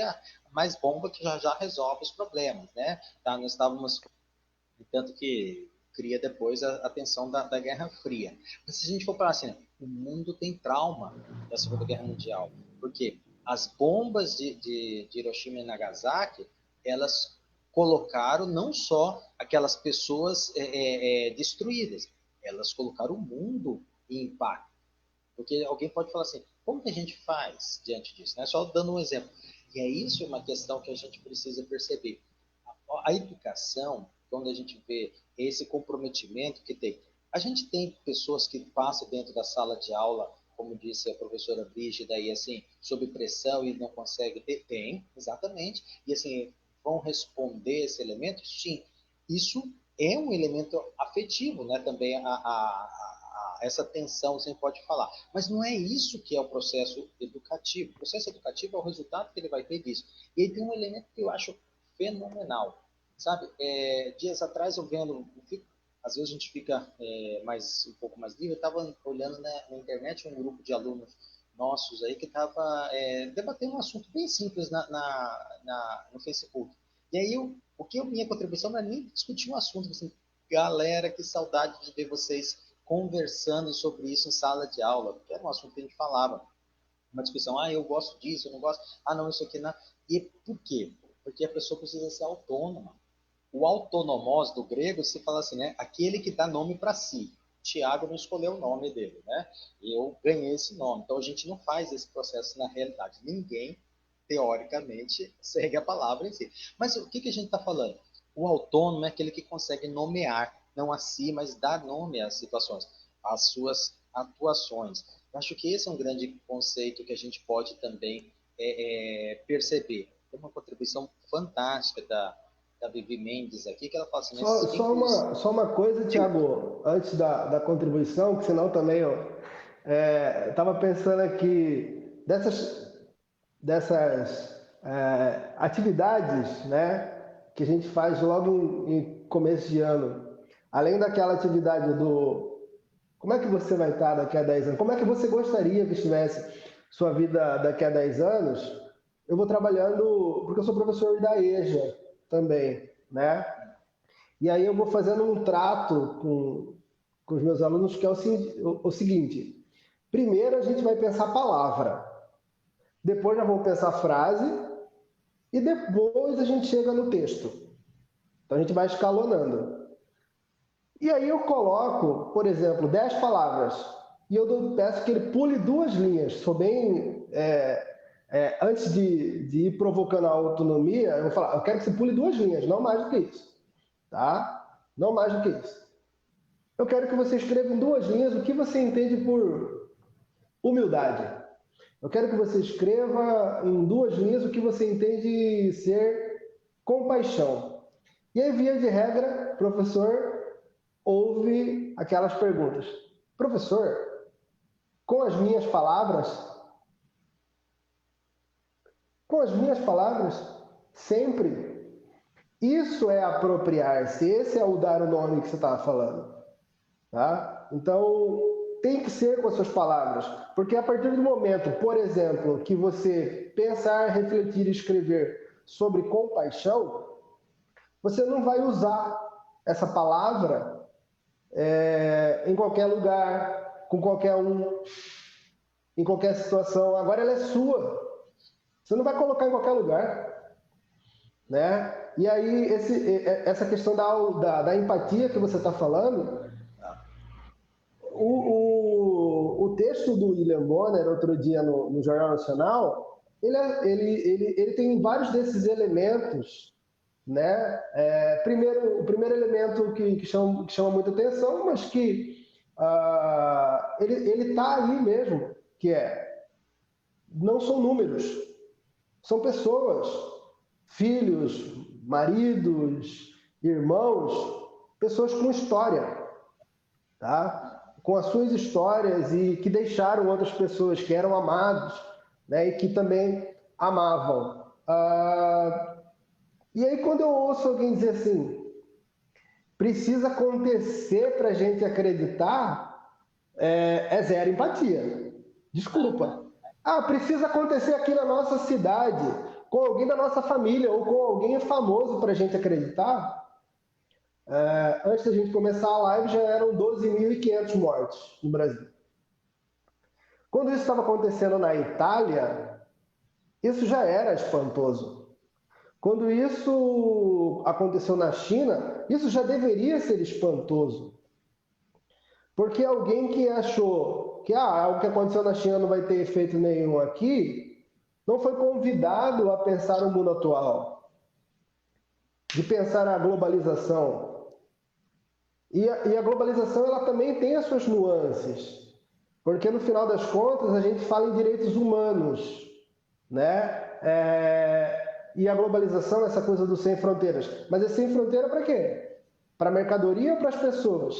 mais bomba que já resolve os problemas, né? Nós estávamos tanto que cria depois a tensão da Guerra Fria. Mas se a gente for falar assim, o mundo tem trauma da Segunda Guerra Mundial, porque as bombas de Hiroshima e Nagasaki, elas colocaram não só aquelas pessoas destruídas, elas colocaram o mundo em impacto. Porque alguém pode falar assim, como que a gente faz diante disso? Né? Só dando um exemplo. E é isso uma questão que a gente precisa perceber. A educação, quando a gente vê esse comprometimento que tem, a gente tem pessoas que passam dentro da sala de aula, como disse a professora Brígida, e assim, sob pressão e não consegue ter? Tem, exatamente. E assim, vão responder esse elemento? Sim. Isso é um elemento afetivo, né? Também essa tensão você pode falar. Mas não é isso que é o processo educativo. O processo educativo é o resultado que ele vai ter disso. E aí tem um elemento que eu acho fenomenal. Sabe, dias atrás eu vendo, às vezes a gente fica um pouco mais livre, eu estava olhando na internet um grupo de alunos nossos aí que estava debatendo um assunto bem simples no Facebook. E aí minha contribuição não é nem discutir um assunto, assim, galera, que saudade de ver vocês conversando sobre isso em sala de aula, porque era um assunto que a gente falava, uma discussão, eu gosto disso, eu não gosto, não, isso aqui não. E por quê? Porque a pessoa precisa ser autônoma. O autonomos do grego se fala assim, né? Aquele que dá nome para si. Tiago não escolheu o nome dele, né? Eu ganhei esse nome. Então a gente não faz esse processo na realidade. Ninguém, teoricamente, segue a palavra em si. Mas o que a gente está falando? O autônomo é aquele que consegue nomear, não a si, mas dar nome às situações, às suas atuações. Eu acho que esse é um grande conceito que a gente pode também perceber. Tem uma contribuição fantástica da Vivi Mendes aqui, que ela fala assim, Só uma coisa, Thiago, antes da contribuição, que senão também eu estava pensando aqui dessas atividades, né, que a gente faz logo em começo de ano, além daquela atividade do como é que você vai estar daqui a 10 anos, como é que você gostaria que estivesse sua vida daqui a 10 anos, eu vou trabalhando, porque eu sou professor da EJA também, né? E aí eu vou fazendo um trato com os meus alunos, que é o seguinte: primeiro a gente vai pensar a palavra, depois já vamos pensar a frase, e depois a gente chega no texto. Então a gente vai escalonando. E aí eu coloco, por exemplo, 10 palavras, e eu peço que ele pule 2 linhas. Sou bem... antes de ir provocando a autonomia, eu vou falar, eu quero que você pule 2 linhas, não mais do que isso. Tá? Não mais do que isso. Eu quero que você escreva em 2 linhas o que você entende por humildade. Eu quero que você escreva em 2 linhas o que você entende ser compaixão. E aí, via de regra, professor ouve aquelas perguntas. Professor, com as minhas palavras? Com as minhas palavras? Sempre? Isso é apropriar-se, esse é o dar o nome que você estava falando. Tá? Então, tem que ser com as suas palavras, porque a partir do momento, por exemplo, que você pensar, refletir e escrever sobre compaixão, você não vai usar essa palavra em qualquer lugar, com qualquer um, em qualquer situação. Agora ela é sua. Você não vai colocar em qualquer lugar, né? E aí essa questão da empatia que você está falando, o texto do William Bonner, outro dia no Jornal Nacional, ele tem vários desses elementos, né? O primeiro elemento que chama muita atenção, mas que ele está ali mesmo, que não são números, são pessoas, filhos, maridos, irmãos, pessoas com história, tá? Com as suas histórias e que deixaram outras pessoas que eram amados, né? E que também amavam. E aí, quando eu ouço alguém dizer assim, precisa acontecer para a gente acreditar, é zero empatia. Desculpa. Precisa acontecer aqui na nossa cidade, com alguém da nossa família ou com alguém famoso para a gente acreditar. antes da gente começar a live, já eram 12.500 mortos no Brasil. Quando isso estava acontecendo na Itália, isso já era espantoso. Quando isso aconteceu na China, isso já deveria ser espantoso. Porque alguém que achou que algo que aconteceu na China não vai ter efeito nenhum aqui, não foi convidado a pensar no mundo atual, de pensar a globalização. E a globalização ela também tem as suas nuances, porque no final das contas a gente fala em direitos humanos, né? E a globalização é essa coisa do sem fronteiras. Mas é sem fronteira para quê? Para a mercadoria ou para as pessoas?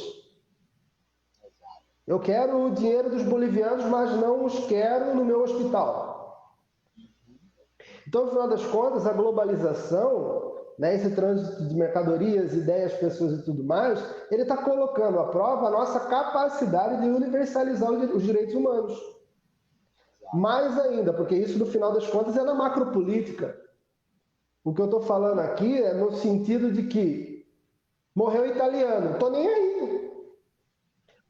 Eu quero o dinheiro dos bolivianos, mas não os quero no meu hospital. Então, no final das contas, a globalização, né, esse trânsito de mercadorias, ideias, pessoas e tudo mais, ele está colocando à prova a nossa capacidade de universalizar os direitos humanos. Mais ainda, porque isso, no final das contas, é na macropolítica. O que eu estou falando aqui é no sentido de que morreu italiano, estou nem aí.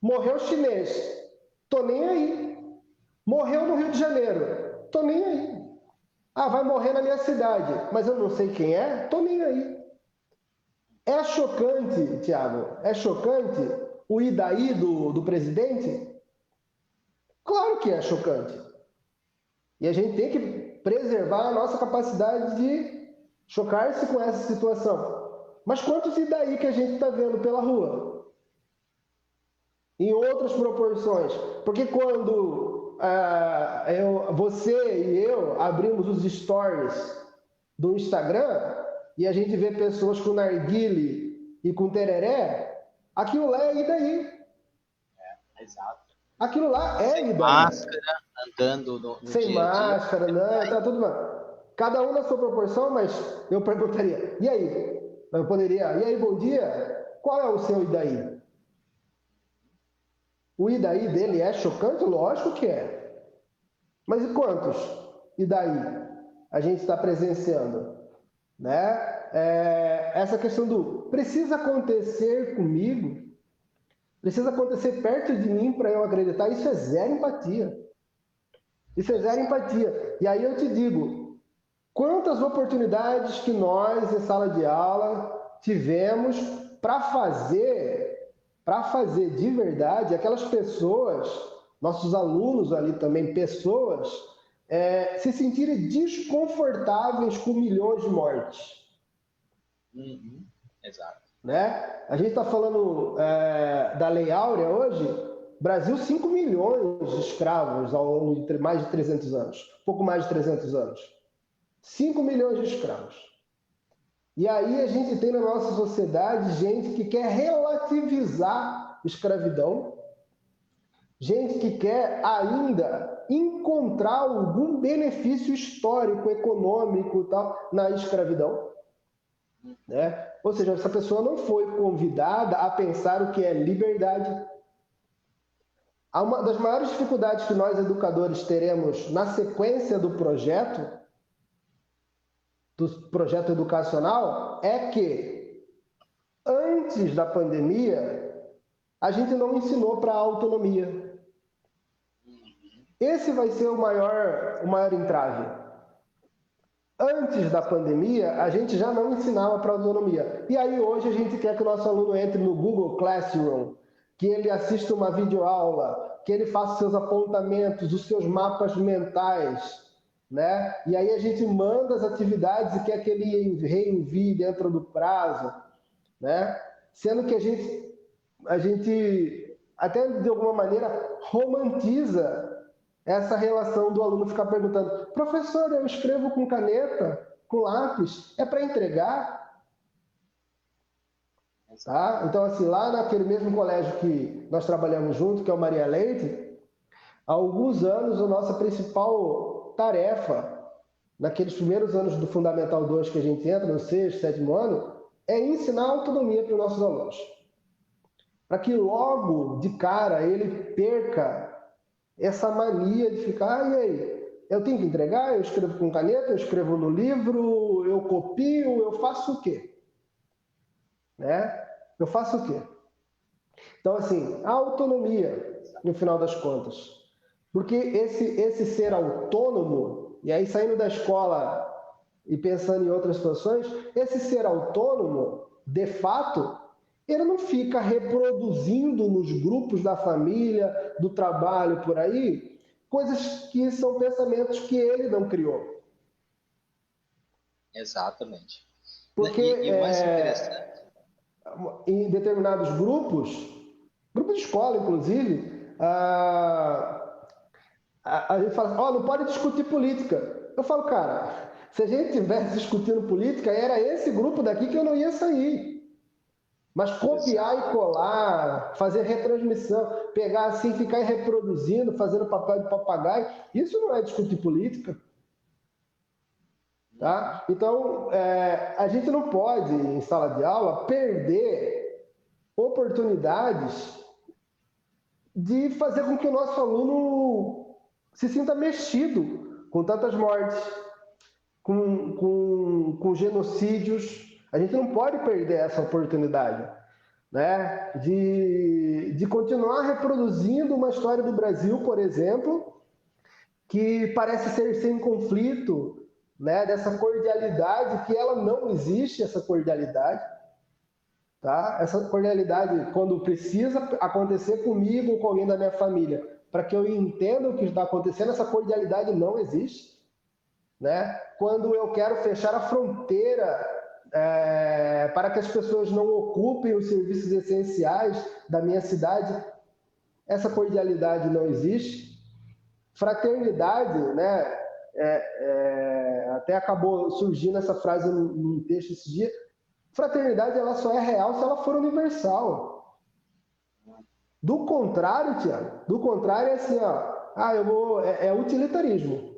Morreu chinês, estou nem aí. Morreu no Rio de Janeiro, estou nem aí. Vai morrer na minha cidade, mas eu não sei quem é, estou nem aí. É chocante, Tiago, é chocante o e daí do presidente? Claro que é chocante. E a gente tem que preservar a nossa capacidade de chocar-se com essa situação. Mas quantos e daí que a gente está vendo pela rua? Em outras proporções. Porque quando você e eu abrimos os stories do Instagram e a gente vê pessoas com narguile e com tereré, aquilo lá é e daí. Exato. Aquilo lá é e daí. Máscara, andando no sem dia a dia. máscara, não, tá tudo bem. Cada um na sua proporção, mas eu perguntaria, e aí? Eu poderia, e aí, bom dia? Qual é o seu e daí? O e daí dele é chocante? Lógico que é. Mas e quantos e daí a gente está presenciando? Né? Essa questão do precisa acontecer comigo, precisa acontecer perto de mim para eu acreditar, isso é zero empatia. Isso é zero empatia. E aí eu te digo, quantas oportunidades que nós, em sala de aula, tivemos para fazer de verdade aquelas pessoas, nossos alunos ali também, pessoas, se sentirem desconfortáveis com milhões de mortes. Exato. Né? A gente está falando da Lei Áurea hoje. Brasil, 5 milhões de escravos ao longo de mais de 300 anos. Pouco mais de 300 anos. 5 milhões de escravos. E aí a gente tem na nossa sociedade gente que quer relativizar escravidão, gente que quer ainda encontrar algum benefício histórico, econômico e tal na escravidão. Né? Ou seja, essa pessoa não foi convidada a pensar o que é liberdade. Uma das maiores dificuldades que nós educadores teremos na sequência do projeto educacional é que antes da pandemia a gente não ensinou para a autonomia. Esse vai ser o maior entrave. Antes da pandemia, a gente já não ensinava para autonomia. E aí hoje a gente quer que o nosso aluno entre no Google Classroom, que ele assista uma videoaula, que ele faça seus apontamentos, os seus mapas mentais, né? E aí a gente manda as atividades e quer que ele reenvie dentro do prazo, né? Sendo que a gente até de alguma maneira romantiza essa relação do aluno ficar perguntando: professor, eu escrevo com caneta, com lápis, é para entregar? Tá? Então, assim, lá naquele mesmo colégio que nós trabalhamos junto, que é o Maria Leite, há alguns anos a nossa principal tarefa, naqueles primeiros anos do Fundamental 2 que a gente entra, no sexto, sétimo ano, é ensinar autonomia para os nossos alunos. Para que logo, de cara, ele perca essa mania de ficar, e aí? Eu tenho que entregar? Eu escrevo com caneta? Eu escrevo no livro? Eu copio? Eu faço o quê? Né? eu faço o quê? Então, assim, a autonomia, no final das contas. Porque esse ser autônomo, e aí saindo da escola e pensando em outras situações, esse ser autônomo, de fato, ele não fica reproduzindo nos grupos da família, do trabalho, por aí, coisas que são pensamentos que ele não criou. Exatamente. Porque E o mais interessante... em determinados grupos, grupos de escola, inclusive, a gente fala, ó, não pode discutir política. Eu falo, cara, se a gente tivesse discutindo política, era esse grupo daqui que eu não ia sair. Mas copiar e colar, fazer retransmissão, pegar assim, ficar reproduzindo, fazendo papel de papagaio, isso não é discutir política. Tá? Então, a gente não pode, em sala de aula, perder oportunidades de fazer com que o nosso aluno se sinta mexido com tantas mortes, com genocídios. A gente não pode perder essa oportunidade, né? De continuar reproduzindo uma história do Brasil, por exemplo, que parece ser sem conflito, né? Dessa cordialidade, que ela não existe, essa cordialidade. Tá? Essa cordialidade, quando precisa acontecer comigo ou com alguém da minha família, para que eu entenda o que está acontecendo, essa cordialidade não existe. Né? Quando eu quero fechar a fronteira para que as pessoas não ocupem os serviços essenciais da minha cidade, essa cordialidade não existe. Fraternidade, né? Até acabou surgindo essa frase num texto esse dia. Fraternidade ela só é real se ela for universal. Do contrário, Tiago, do contrário é assim, ó, é utilitarismo.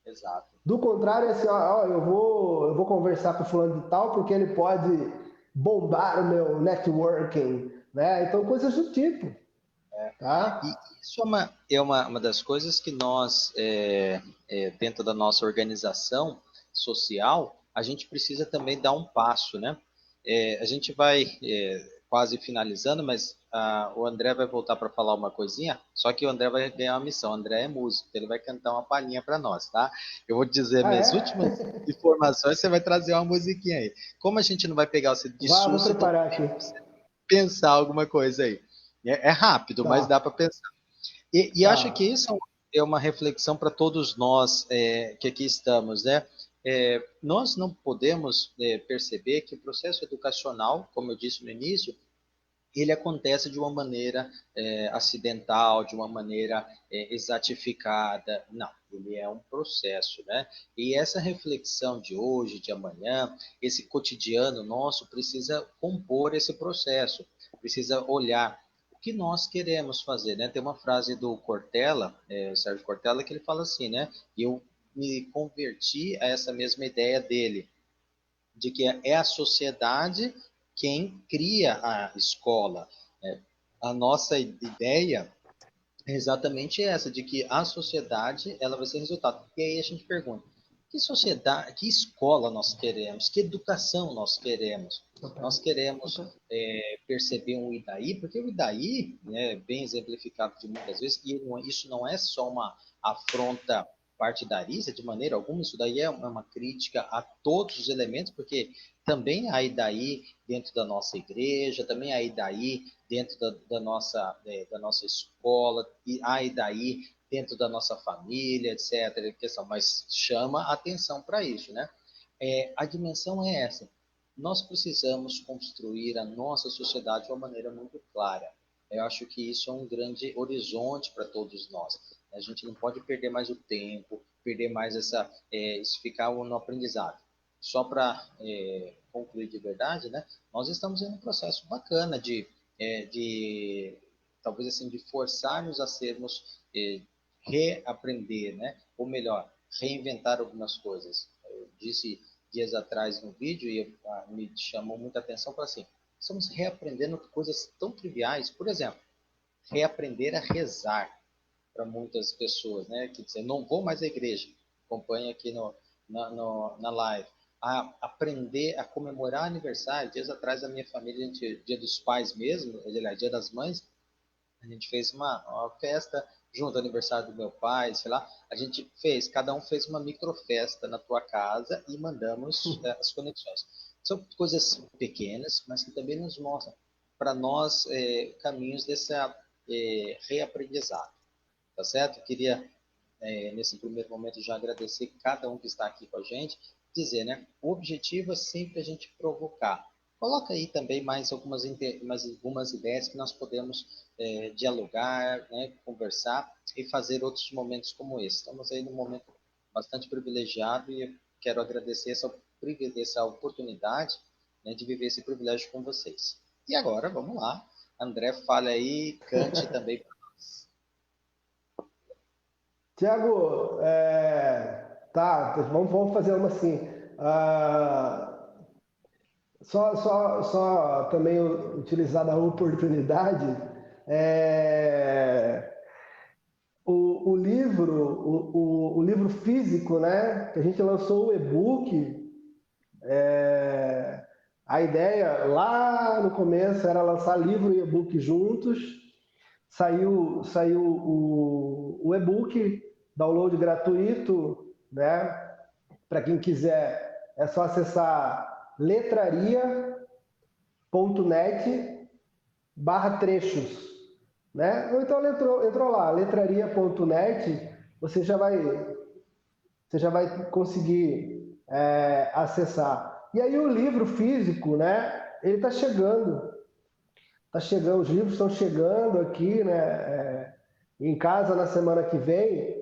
Exato. Do contrário é assim, ó, eu vou conversar com o fulano de tal porque ele pode bombar o meu networking, né? Então coisas do tipo. Tá? E isso é uma das coisas que nós, dentro da nossa organização social, a gente precisa também dar um passo, né? A gente vai quase finalizando, mas o André vai voltar para falar uma coisinha, só que o André vai ganhar uma missão. O André é músico, ele vai cantar uma palhinha para nós, tá? Eu vou dizer minhas últimas É? informações, você vai trazer uma musiquinha aí. Como a gente não vai pegar você de Vou susto, então preparar aqui. pensar alguma coisa aí. É rápido, mas dá Tá, para pensar. E acho que tá. isso é uma reflexão para todos nós que aqui estamos, né? Nós não podemos perceber que o processo educacional, como eu disse no início, ele acontece de uma maneira acidental, de uma maneira exatificada. Não, ele é um processo, né? E essa reflexão de hoje, de amanhã, esse cotidiano nosso precisa compor esse processo, precisa olhar o que nós queremos fazer, né? Tem uma frase do Cortella, Sérgio Cortella, que ele fala assim, né? E eu me converti a essa mesma ideia dele, de que é a sociedade quem cria a escola. A nossa ideia é exatamente essa, de que a sociedade ela vai ser resultado. E aí a gente pergunta, que sociedade, que escola nós queremos, que educação nós queremos? Nós queremos perceber um Idaí, porque o Idaí, né, bem exemplificado de muitas vezes, e isso não é só uma afronta partidarista de maneira alguma, isso daí é uma crítica a todos os elementos, porque também há Idaí dentro da nossa igreja, também há Idaí dentro da nossa escola, e há Idaí dentro da nossa família, etc. Mas chama atenção para isso, né? A dimensão é essa. Nós precisamos construir a nossa sociedade de uma maneira muito clara. Eu acho que isso é um grande horizonte para todos nós. A gente não pode perder mais o tempo, perder mais isso ficar no aprendizado. Só para concluir de verdade, né? Nós estamos em um processo bacana de talvez assim de forçar-nos a sermos reaprender, né? Ou melhor, reinventar algumas coisas. Eu disse dias atrás no vídeo e me chamou muita atenção para assim, estamos reaprendendo coisas tão triviais, por exemplo, reaprender a rezar para muitas pessoas, né? Que dizem, não vou mais à igreja, acompanha aqui na live. a aprender a comemorar aniversário. Dias atrás, a minha família, dia dos pais mesmo, aliás, dia das mães, a gente fez uma festa junto ao aniversário do meu pai, sei lá. A gente fez, cada um fez uma microfesta na tua casa e mandamos as conexões. São coisas pequenas, mas que também nos mostram para nós caminhos desse reaprendizado. Tá certo? Eu queria, nesse primeiro momento, já agradecer cada um que está aqui com a gente, dizer, né? O objetivo é sempre a gente provocar. Coloca aí também mais algumas ideias que nós podemos dialogar, né, conversar e fazer outros momentos como esse. Estamos aí num momento bastante privilegiado e quero agradecer essa oportunidade, né, de viver esse privilégio com vocês. E agora, vamos lá. André, fale aí, cante também para nós. Tiago, tá, vamos fazer uma assim. Só também utilizar da oportunidade, é, o livro, o livro físico, né? Que a gente lançou o e-book. A ideia lá no começo era lançar livro e e-book juntos. Saiu o e-book, download gratuito, né? Para quem quiser, é só acessar letraria.net/trechos, né? Ou então entrou lá, letraria.net, você já vai conseguir acessar. E aí o livro físico, né? Ele está chegando, os livros estão chegando aqui, né? Em casa na semana que vem,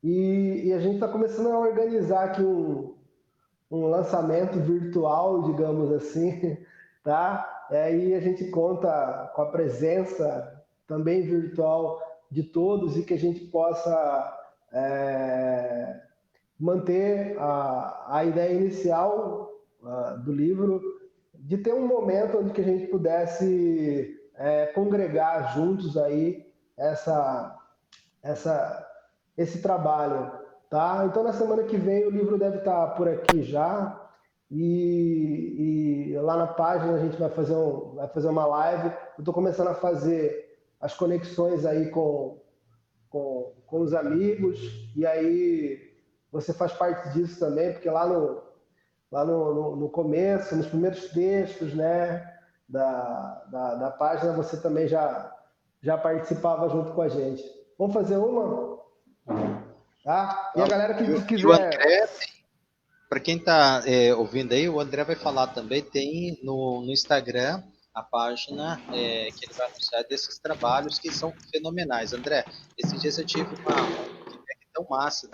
e a gente está começando a organizar aqui um lançamento virtual, digamos assim, tá? E a gente conta com a presença também virtual de todos e que a gente possa manter a ideia inicial do livro de ter um momento onde que a gente pudesse congregar juntos aí essa, esse trabalho, tá? Então na semana que vem o livro deve estar por aqui já e lá na página a gente vai fazer uma live. Eu estou começando a fazer as conexões aí com os amigos e aí você faz parte disso também, porque lá no começo, nos primeiros textos, né, da página, você também já participava junto com a gente. Vamos fazer uma? Tá? E a galera que E o quiser... André, para quem está ouvindo aí, o André vai falar também, tem no Instagram a página que ele vai anunciar desses trabalhos que são fenomenais. André, esses dias eu tive um feedback tão massa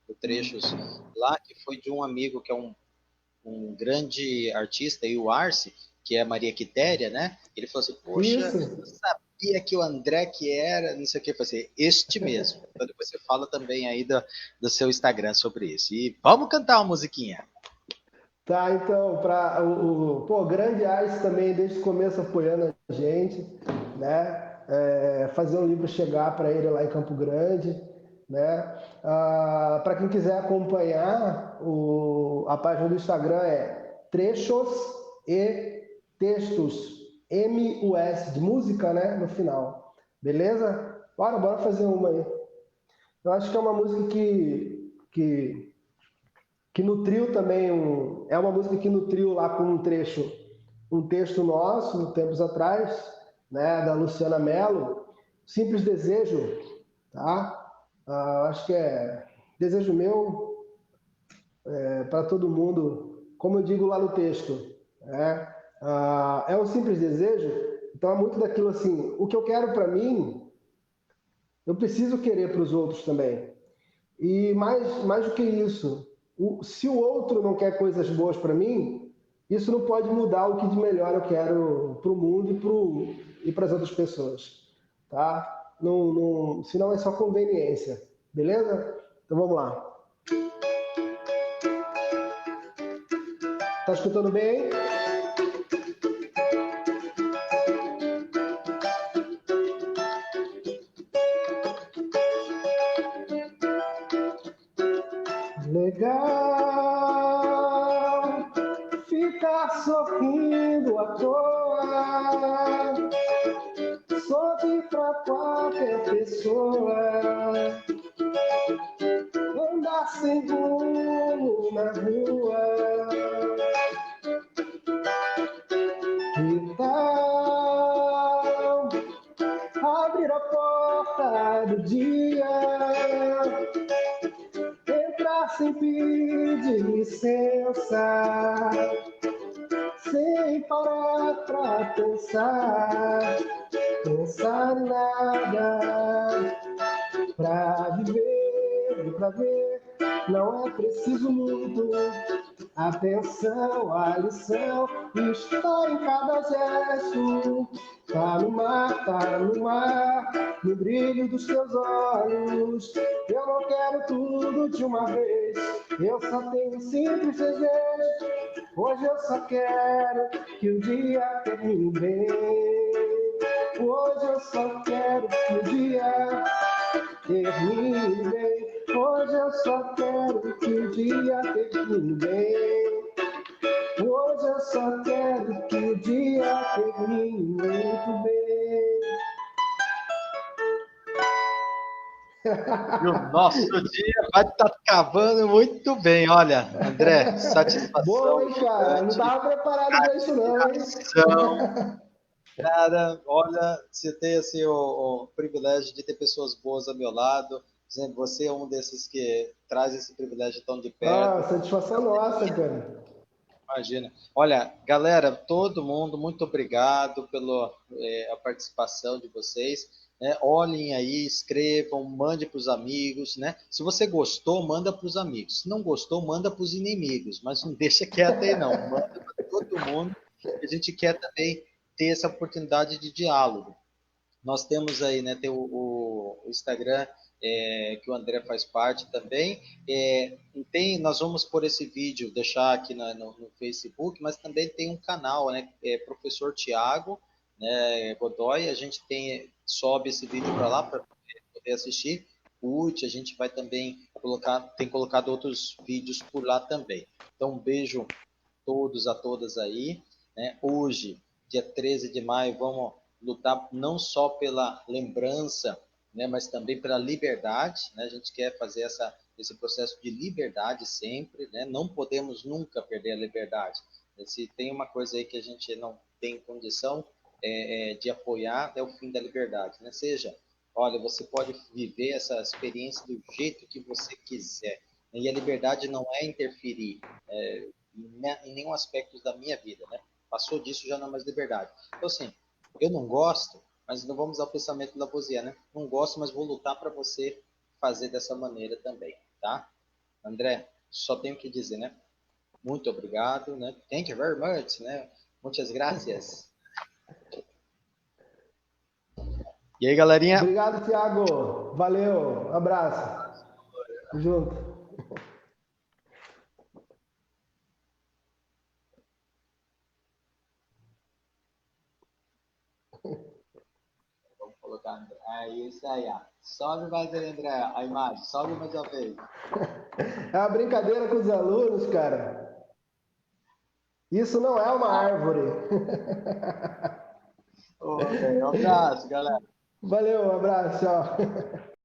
do Trechos lá, que foi de um amigo que é um grande artista, e o Arce, que é a Maria Quitéria, né? Ele falou assim, poxa, eu Isso. sabia que o André que era, não sei o que, eu falei assim, este mesmo. Então depois você fala também aí do seu Instagram sobre isso. E vamos cantar uma musiquinha. Tá, então, para o grande Ais também, desde o começo apoiando a gente, né? Fazer um livro chegar para ele lá em Campo Grande, né? Para quem quiser acompanhar, a página do Instagram é Trechos e Textos, MUS, de música, né? No final, beleza? Bora fazer uma aí. Eu acho que é uma música que nutriu também é uma música que nutriu lá com um texto nosso, tempos atrás, né, da Luciana Mello, Simples Desejo, tá? Acho que é desejo meu para todo mundo, como eu digo lá no texto, né? É um simples desejo, então é muito daquilo assim, o que eu quero para mim, eu preciso querer para os outros também. E mais do que isso, se o outro não quer coisas boas para mim, isso não pode mudar o que de melhor eu quero para o mundo e para as outras pessoas. Tá? Senão é só conveniência. Beleza? Então vamos lá. Tá escutando bem? Legal. Tá sorrindo à toa, sorri pra qualquer pessoa. Andar sem rumo na rua. Que tal abrir a porta do dia, entrar sem pedir licença, sem parar pra pensar em nada, pra viver, pra ver, não é preciso muito. Atenção, a lição está em cada gesto. Tá no mar, no brilho dos teus olhos. Eu não quero tudo de uma vez, eu só tenho um simples desejo. Hoje eu só quero que o dia termine bem. Hoje eu só quero que o dia termine bem. Hoje eu só quero que o dia termine bem. Hoje eu só quero que o dia termine muito bem. E o nosso dia vai estar acabando muito bem. Olha, André, satisfação Boa, hein, cara? Não gigante, estava preparado para isso, não, hein? admiração. Cara, olha, você tem assim, o privilégio de ter pessoas boas ao meu lado. Por exemplo, você é um desses que traz esse privilégio tão de perto. Ah, satisfação nossa, cara. Imagina. Olha, galera, todo mundo, muito obrigado pela a participação de vocês. Né? Olhem aí, escrevam, mande para os amigos, né? Se você gostou, manda para os amigos. Se não gostou, manda para os inimigos. Mas não deixa quieto aí, não. Manda para todo mundo. A gente quer também ter essa oportunidade de diálogo. Nós temos aí, né, tem o Instagram, que o André faz parte também. Nós vamos por esse vídeo, deixar aqui no Facebook, mas também tem um canal, né, Professor Tiago, né, Godoy, a gente sobe esse vídeo para lá para poder assistir. Curte, a gente vai também tem colocado outros vídeos por lá também. Então, um beijo a todas aí. Né? Hoje, dia 13 de maio, vamos lutar não só pela lembrança, né, mas também pela liberdade. Né? A gente quer fazer esse processo de liberdade sempre. Né? Não podemos nunca perder a liberdade. Se tem uma coisa aí que a gente não tem condição de apoiar, é o fim da liberdade. Né? Seja, olha, você pode viver essa experiência do jeito que você quiser. E a liberdade não é interferir em nenhum aspecto da minha vida, né? Passou disso, já não é mais liberdade. Então, assim, eu não gosto, mas não vamos ao pensamento da Lavoisier, né? Não gosto, mas vou lutar para você fazer dessa maneira também, tá? André, só tenho que dizer, né? Muito obrigado, né? Thank you very much, né? Muitas gracias. E aí, galerinha? Obrigado, Thiago. Valeu. Abraço. Junto. Vamos colocar. É isso aí, ó. Sobe mais aí, André, a imagem. Sobe mais uma vez. É uma brincadeira com os alunos, cara. Isso não é uma árvore. Um abraço, galera. Valeu, um abraço, tchau.